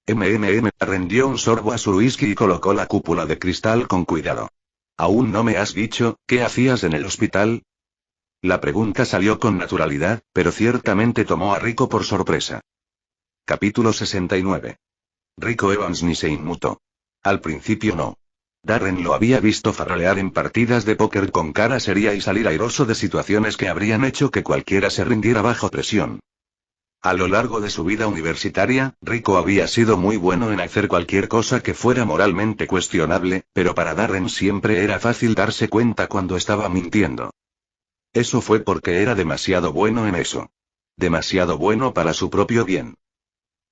Rendió un sorbo a su whisky y colocó la cúpula de cristal con cuidado. ¿Aún no me has dicho qué hacías en el hospital? La pregunta salió con naturalidad, pero ciertamente tomó a Rico por sorpresa. Capítulo 69. Rico Evans ni se inmutó. Al principio no. Darren lo había visto farrear en partidas de póker con cara seria y salir airoso de situaciones que habrían hecho que cualquiera se rindiera bajo presión. A lo largo de su vida universitaria, Rico había sido muy bueno en hacer cualquier cosa que fuera moralmente cuestionable, pero para Darren siempre era fácil darse cuenta cuando estaba mintiendo. Eso fue porque era demasiado bueno en eso. Demasiado bueno para su propio bien.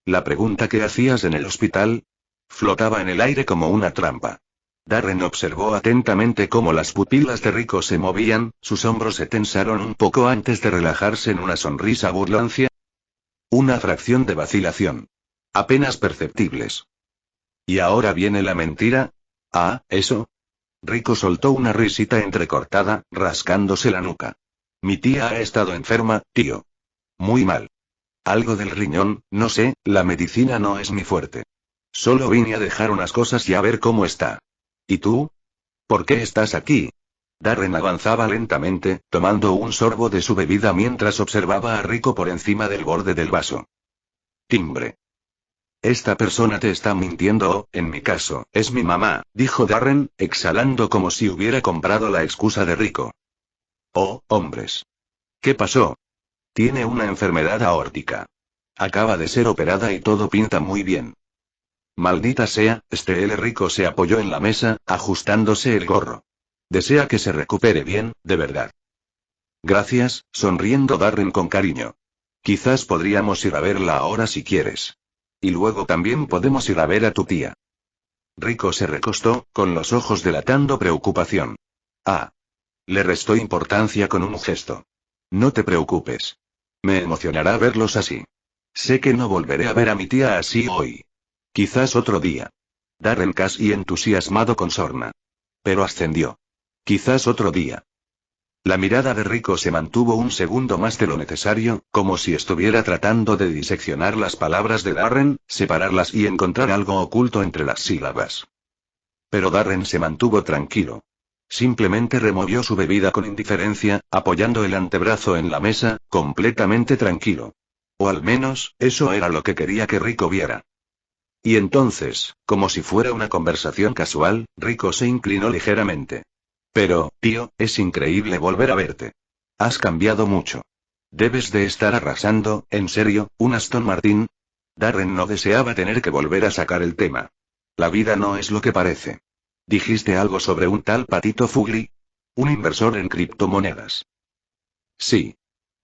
La pregunta que hacías en el hospital flotaba en el aire como una trampa. Darren observó atentamente cómo las pupilas de Rico se movían, sus hombros se tensaron un poco antes de relajarse en una sonrisa burlancia. Una fracción de vacilación. Apenas perceptibles. ¿Y ahora viene la mentira? Ah, ¿eso? Rico soltó una risita entrecortada, rascándose la nuca. Mi tía ha estado enferma, tío. Muy mal. Algo del riñón, no sé, la medicina no es mi fuerte. Solo vine a dejar unas cosas y a ver cómo está. ¿Y tú? ¿Por qué estás aquí? Darren avanzaba lentamente, tomando un sorbo de su bebida mientras observaba a Rico por encima del borde del vaso. Timbre. Esta persona te está mintiendo o, en mi caso, es mi mamá, dijo Darren, exhalando como si hubiera comprado la excusa de Rico. Oh, hombres. ¿Qué pasó? Tiene una enfermedad aórtica. Acaba de ser operada y todo pinta muy bien. Maldita sea, Rico se apoyó en la mesa, ajustándose el gorro. Desea que se recupere bien, de verdad. Gracias, sonriendo Darren con cariño. Quizás podríamos ir a verla ahora si quieres. Y luego también podemos ir a ver a tu tía. Rico se recostó, con los ojos delatando preocupación. Ah. Le restó importancia con un gesto. No te preocupes. Me emocionará verlos así. Sé que no volveré a ver a mi tía así hoy. Quizás otro día. Darren casi entusiasmado con sorna. Pero ascendió. Quizás otro día. La mirada de Rico se mantuvo un segundo más de lo necesario, como si estuviera tratando de diseccionar las palabras de Darren, separarlas y encontrar algo oculto entre las sílabas. Pero Darren se mantuvo tranquilo. Simplemente removió su bebida con indiferencia, apoyando el antebrazo en la mesa, completamente tranquilo. O al menos, eso era lo que quería que Rico viera. Y entonces, como si fuera una conversación casual, Rico se inclinó ligeramente. Pero, tío, es increíble volver a verte. Has cambiado mucho. Debes de estar arrasando, ¿en serio, un Aston Martin? Darren no deseaba tener que volver a sacar el tema. La vida no es lo que parece. ¿Dijiste algo sobre un tal Patito Fugly? Un inversor en criptomonedas. Sí.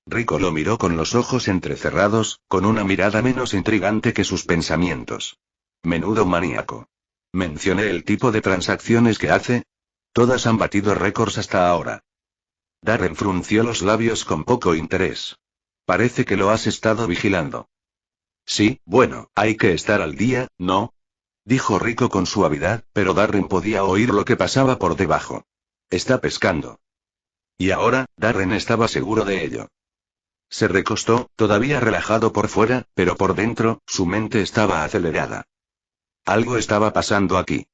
Rico lo miró con los ojos entrecerrados, con una mirada menos intrigante que sus pensamientos. Menudo maníaco. ¿Mencioné el tipo de transacciones que hace? Todas han batido récords hasta ahora. Darren frunció los labios con poco interés. Parece que lo has estado vigilando. Sí, bueno, hay que estar al día, ¿no? Dijo Rico con suavidad, pero Darren podía oír lo que pasaba por debajo. Está pescando. Y ahora, Darren estaba seguro de ello. Se recostó, todavía relajado por fuera, pero por dentro, su mente estaba acelerada. Algo estaba pasando aquí.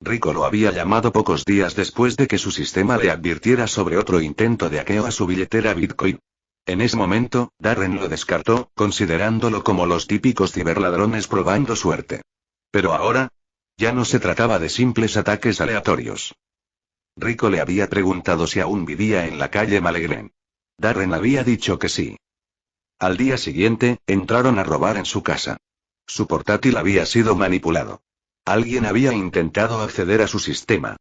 Rico lo había llamado pocos días después de que su sistema le advirtiera sobre otro intento de hackeo a su billetera Bitcoin. En ese momento, Darren lo descartó, considerándolo como los típicos ciberladrones probando suerte. Pero ahora, ya no se trataba de simples ataques aleatorios. Rico le había preguntado si aún vivía en la calle Malegren. Darren había dicho que sí. Al día siguiente, entraron a robar en su casa. Su portátil había sido manipulado. Alguien había intentado acceder a su sistema.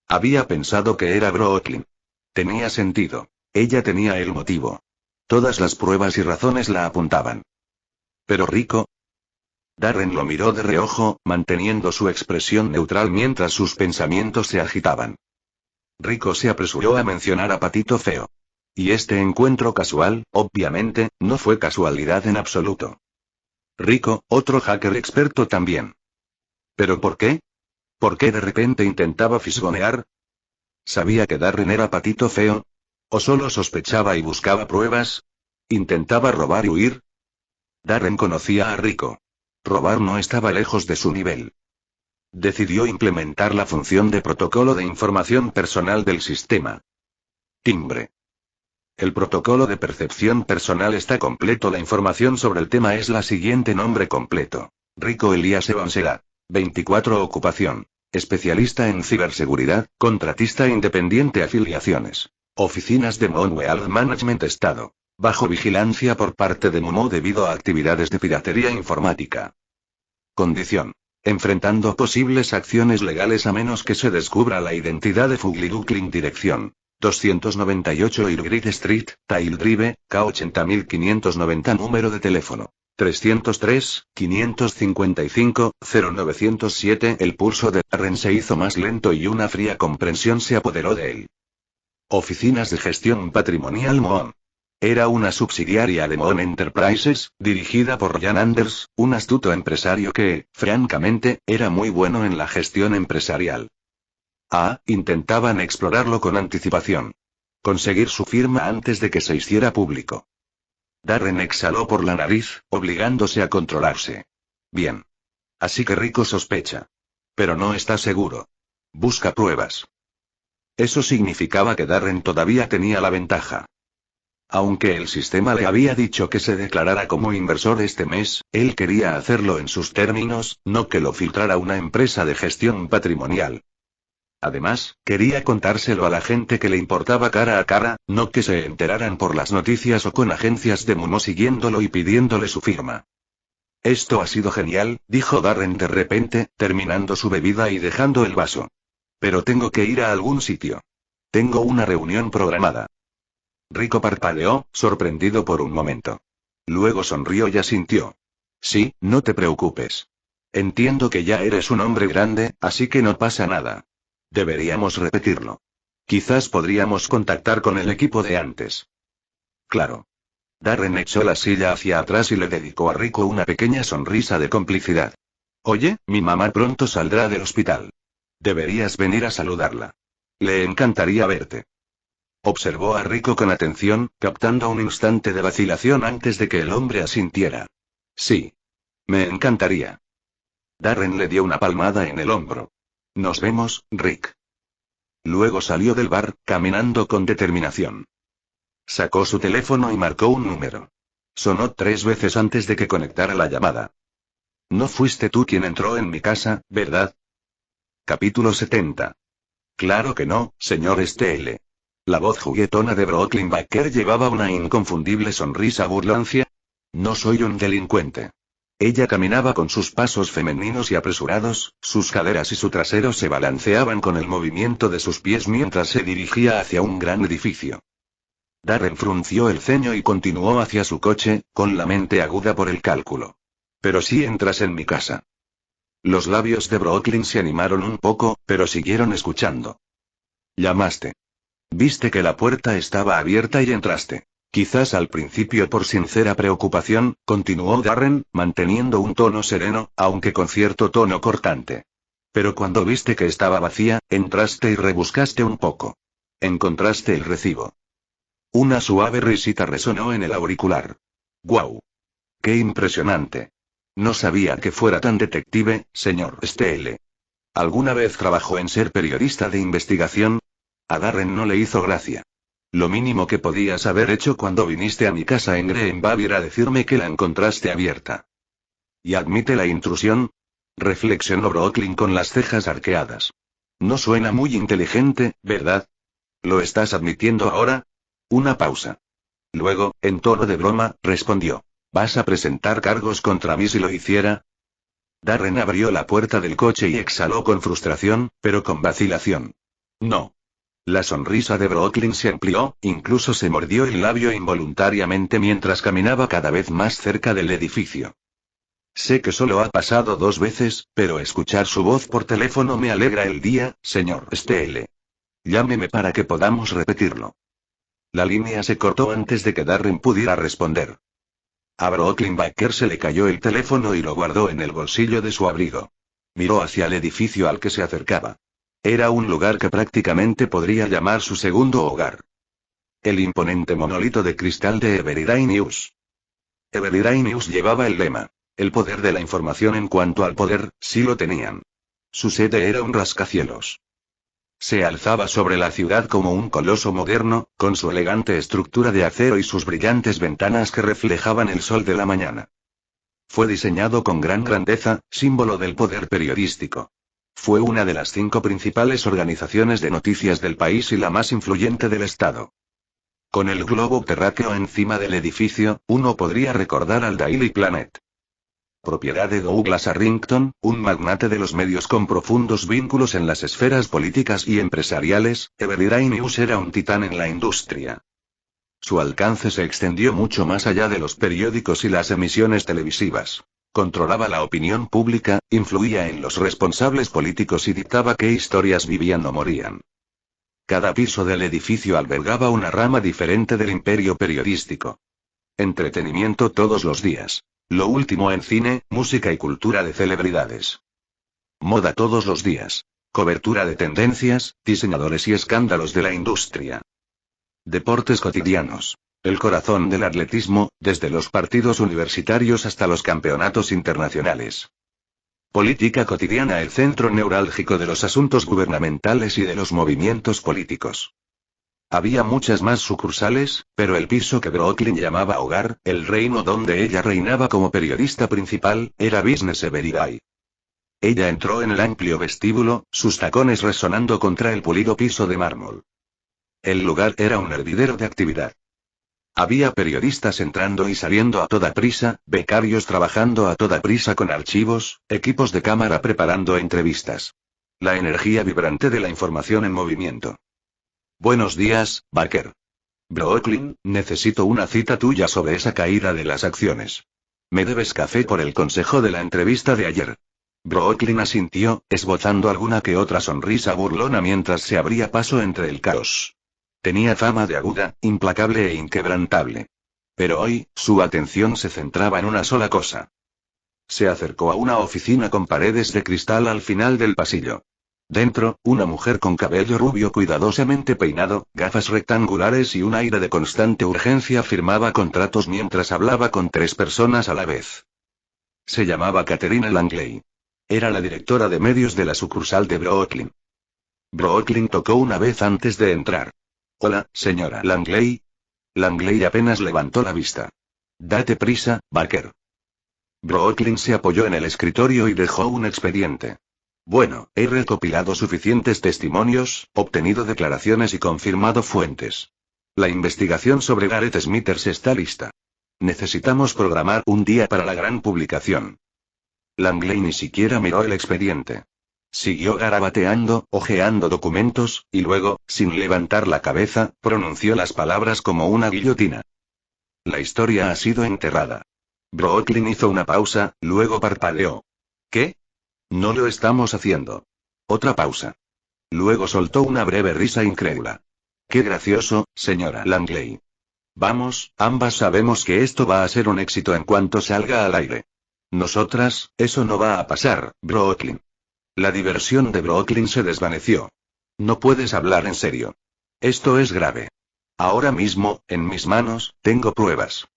Había pensado que era Brooklyn. Tenía sentido. Ella tenía el motivo. Todas las pruebas y razones la apuntaban. Pero Rico. Darren lo miró de reojo, manteniendo su expresión neutral mientras sus pensamientos se agitaban. Rico se apresuró a mencionar a Patito Feo. Y este encuentro casual, obviamente, no fue casualidad en absoluto. Rico, otro hacker experto también. ¿Pero por qué? ¿Por qué de repente intentaba fisgonear? ¿Sabía que Darren era Patito Feo? ¿O solo sospechaba y buscaba pruebas? ¿Intentaba robar y huir? Darren conocía a Rico. Robar no estaba lejos de su nivel. Decidió implementar la función de protocolo de información personal del sistema. Timbre. El protocolo de percepción personal está completo. La información sobre el tema es la siguiente: nombre completo. Rico Elías Evanselat. 24 ocupación. Especialista en ciberseguridad, contratista independiente. Afiliaciones. Oficinas de Moon Wealth Management. Estado. Bajo vigilancia por parte de Momo debido a actividades de piratería informática. Condición. Enfrentando posibles acciones legales a menos que se descubra la identidad de Fugly Duckling. Dirección. 298 Irgrid Street, Tail Drive, K80590 número de teléfono. 303-555-0907. El pulso de Darren se hizo más lento y una fría comprensión se apoderó de él. Oficinas de Gestión Patrimonial Moon. Era una subsidiaria de Moon Enterprises, dirigida por Jan Anders, un astuto empresario que, francamente, era muy bueno en la gestión empresarial. Intentaban explorarlo con anticipación. Conseguir su firma antes de que se hiciera público. Darren exhaló por la nariz, obligándose a controlarse. Bien. Así que Rico sospecha. Pero no está seguro. Busca pruebas. Eso significaba que Darren todavía tenía la ventaja. Aunque el sistema le había dicho que se declarara como inversor este mes, él quería hacerlo en sus términos, no que lo filtrara una empresa de gestión patrimonial. Además, quería contárselo a la gente que le importaba cara a cara, no que se enteraran por las noticias o con agencias de Momo siguiéndolo y pidiéndole su firma. Esto ha sido genial, dijo Darren de repente, terminando su bebida y dejando el vaso. Pero tengo que ir a algún sitio. Tengo una reunión programada. Rico parpadeó, sorprendido por un momento. Luego sonrió y asintió. Sí, no te preocupes. Entiendo que ya eres un hombre grande, así que no pasa nada. Deberíamos repetirlo. Quizás podríamos contactar con el equipo de antes. Claro. Darren echó la silla hacia atrás y le dedicó a Rico una pequeña sonrisa de complicidad. Oye, mi mamá pronto saldrá del hospital. Deberías venir a saludarla. Le encantaría verte. Observó a Rico con atención, captando un instante de vacilación antes de que el hombre asintiera. Sí. Me encantaría. Darren le dio una palmada en el hombro. Nos vemos, Rick. Luego salió del bar, caminando con determinación. Sacó su teléfono y marcó un número. Sonó 3 veces antes de que conectara la llamada. No fuiste tú quien entró en mi casa, ¿verdad? Capítulo 70. Claro que no, señor STL. La voz juguetona de Brooklyn Baker llevaba una inconfundible sonrisa burlancia. No soy un delincuente. Ella caminaba con sus pasos femeninos y apresurados, sus caderas y su trasero se balanceaban con el movimiento de sus pies mientras se dirigía hacia un gran edificio. Darren frunció el ceño y continuó hacia su coche, con la mente aguda por el cálculo. Pero si entras en mi casa. Los labios de Brooklyn se animaron un poco, pero siguieron escuchando. Llamaste. Viste que la puerta estaba abierta y entraste. Quizás al principio por sincera preocupación, continuó Darren, manteniendo un tono sereno, aunque con cierto tono cortante. Pero cuando viste que estaba vacía, entraste y rebuscaste un poco. Encontraste el recibo. Una suave risita resonó en el auricular. ¡Guau! ¡Qué impresionante! No sabía que fuera tan detective, señor STL. ¿Alguna vez trabajó en ser periodista de investigación? A Darren no le hizo gracia. Lo mínimo que podías haber hecho cuando viniste a mi casa en Greenville era decirme que la encontraste abierta. ¿Y admite la intrusión? Reflexionó Brooklyn con las cejas arqueadas. No suena muy inteligente, ¿verdad? ¿Lo estás admitiendo ahora? Una pausa. Luego, en tono de broma, respondió. ¿Vas a presentar cargos contra mí si lo hiciera? Darren abrió la puerta del coche y exhaló con frustración, pero con vacilación. No. La sonrisa de Brooklyn se amplió, incluso se mordió el labio involuntariamente mientras caminaba cada vez más cerca del edificio. Sé que solo ha pasado 2 veces, pero escuchar su voz por teléfono me alegra el día, señor STL. Llámeme para que podamos repetirlo. La línea se cortó antes de que Darren pudiera responder. A Brooklyn Baker se le cayó el teléfono y lo guardó en el bolsillo de su abrigo. Miró hacia el edificio al que se acercaba. Era un lugar que prácticamente podría llamar su segundo hogar. El imponente monolito de cristal de Everyday News. Everyday News llevaba el lema: el poder de la información en cuanto al poder, sí lo tenían. Su sede era un rascacielos. Se alzaba sobre la ciudad como un coloso moderno, con su elegante estructura de acero y sus brillantes ventanas que reflejaban el sol de la mañana. Fue diseñado con gran grandeza, símbolo del poder periodístico. Fue una de las 5 principales organizaciones de noticias del país y la más influyente del estado. Con el globo terráqueo encima del edificio, uno podría recordar al Daily Planet. propiedad de Douglas Arrington, un magnate de los medios con profundos vínculos en las esferas políticas y empresariales. Everyday News era un titán en la industria. Su alcance se extendió mucho más allá de los periódicos y las emisiones televisivas. Controlaba la opinión pública, influía en los responsables políticos y dictaba qué historias vivían o morían. Cada piso del edificio albergaba una rama diferente del imperio periodístico. Entretenimiento todos los días. Lo último en cine, música y cultura de celebridades. Moda todos los días. Cobertura de tendencias, diseñadores y escándalos de la industria. Deportes cotidianos. El corazón del atletismo, desde los partidos universitarios hasta los campeonatos internacionales. Política cotidiana, el centro neurálgico de los asuntos gubernamentales y de los movimientos políticos. Había muchas más sucursales, pero el piso que Brooklyn llamaba hogar, el reino donde ella reinaba como periodista principal, era Business Everyday. Ella entró en el amplio vestíbulo, sus tacones resonando contra el pulido piso de mármol. El lugar era un hervidero de actividad. Había periodistas entrando y saliendo a toda prisa, becarios trabajando a toda prisa con archivos, equipos de cámara preparando entrevistas. La energía vibrante de la información en movimiento. Buenos días, Barker. Brooklyn, necesito una cita tuya sobre esa caída de las acciones. Me debes café por el consejo de la entrevista de ayer. Brooklyn asintió, esbozando alguna que otra sonrisa burlona mientras se abría paso entre el caos. Tenía fama de aguda, implacable e inquebrantable. Pero hoy, su atención se centraba en una sola cosa. Se acercó a una oficina con paredes de cristal al final del pasillo. Dentro, una mujer con cabello rubio cuidadosamente peinado, gafas rectangulares y un aire de constante urgencia firmaba contratos mientras hablaba con 3 personas a la vez. Se llamaba Catherine Langley. Era la directora de medios de la sucursal de Brooklyn. Brooklyn tocó una vez antes de entrar. Hola, señora Langley. Langley apenas levantó la vista. Date prisa, Barker. Brooklyn se apoyó en el escritorio y dejó un expediente. Bueno, he recopilado suficientes testimonios, obtenido declaraciones y confirmado fuentes. La investigación sobre Gareth Smithers está lista. Necesitamos programar un día para la gran publicación. Langley ni siquiera miró el expediente. Siguió garabateando, hojeando documentos, y luego, sin levantar la cabeza, pronunció las palabras como una guillotina. La historia ha sido enterrada. Brooklyn hizo una pausa, luego parpadeó. ¿Qué? No lo estamos haciendo. Otra pausa. Luego soltó una breve risa incrédula. Qué gracioso, señora Langley. Vamos, ambas sabemos que esto va a ser un éxito en cuanto salga al aire. Nosotras, eso no va a pasar, Brooklyn. La diversión de Brooklyn se desvaneció. No puedes hablar en serio. Esto es grave. Ahora mismo, en mis manos, tengo pruebas.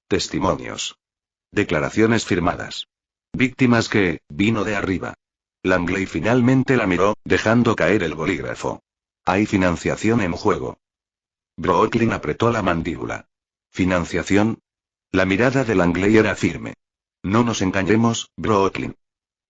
Testimonios. Declaraciones firmadas. Víctimas que, vino de arriba. Langley finalmente la miró, dejando caer el bolígrafo. Hay financiación en juego. Brooklyn apretó la mandíbula. ¿Financiación? La mirada de Langley era firme. No nos engañemos, Brooklyn.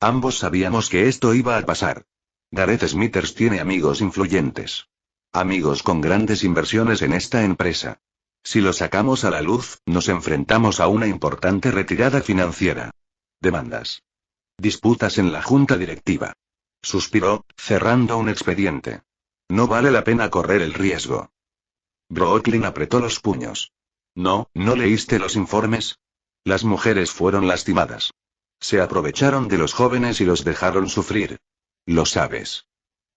Ambos sabíamos que esto iba a pasar. Gareth Smithers tiene amigos influyentes. Amigos con grandes inversiones en esta empresa. Si lo sacamos a la luz, nos enfrentamos a una importante retirada financiera. Demandas. Disputas en la junta directiva. Suspiró, cerrando un expediente. No vale la pena correr el riesgo. Brooklyn apretó los puños. ¿No leíste los informes? Las mujeres fueron lastimadas. Se aprovecharon de los jóvenes y los dejaron sufrir. Lo sabes.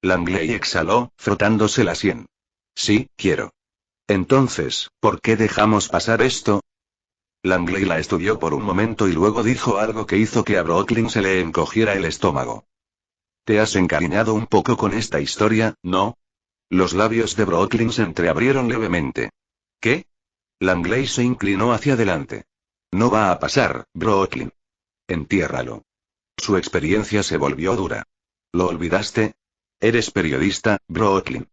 Langley exhaló, frotándose la sien. Sí, quiero. Entonces, ¿por qué dejamos pasar esto? Langley la estudió por un momento y luego dijo algo que hizo que a Brooklyn se le encogiera el estómago. ¿Te has encariñado un poco con esta historia, no? Los labios de Brooklyn se entreabrieron levemente. ¿Qué? Langley se inclinó hacia adelante. No va a pasar, Brooklyn. Entiérralo. Su experiencia se volvió dura. ¿Lo olvidaste? Eres periodista, Brooklyn.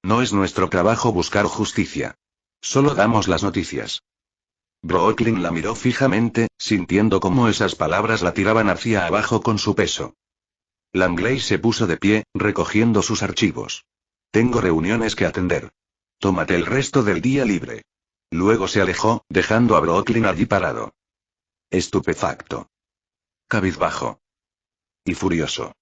No es nuestro trabajo buscar justicia. Solo damos las noticias. Brooklyn la miró fijamente, sintiendo cómo esas palabras la tiraban hacia abajo con su peso. Langley se puso de pie, recogiendo sus archivos. Tengo reuniones que atender. Tómate el resto del día libre. Luego se alejó, dejando a Brooklyn allí parado. Estupefacto. cabizbajo y furioso.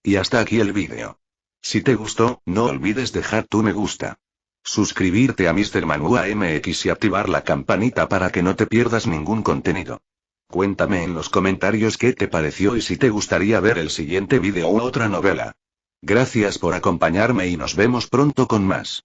Y hasta aquí el vídeo. Si te gustó, no olvides dejar tu me gusta. Suscribirte a Mr. Manhua MX y activar la campanita para que no te pierdas ningún contenido. Cuéntame en los comentarios qué te pareció y si te gustaría ver el siguiente vídeo u otra novela. Gracias por acompañarme y nos vemos pronto con más.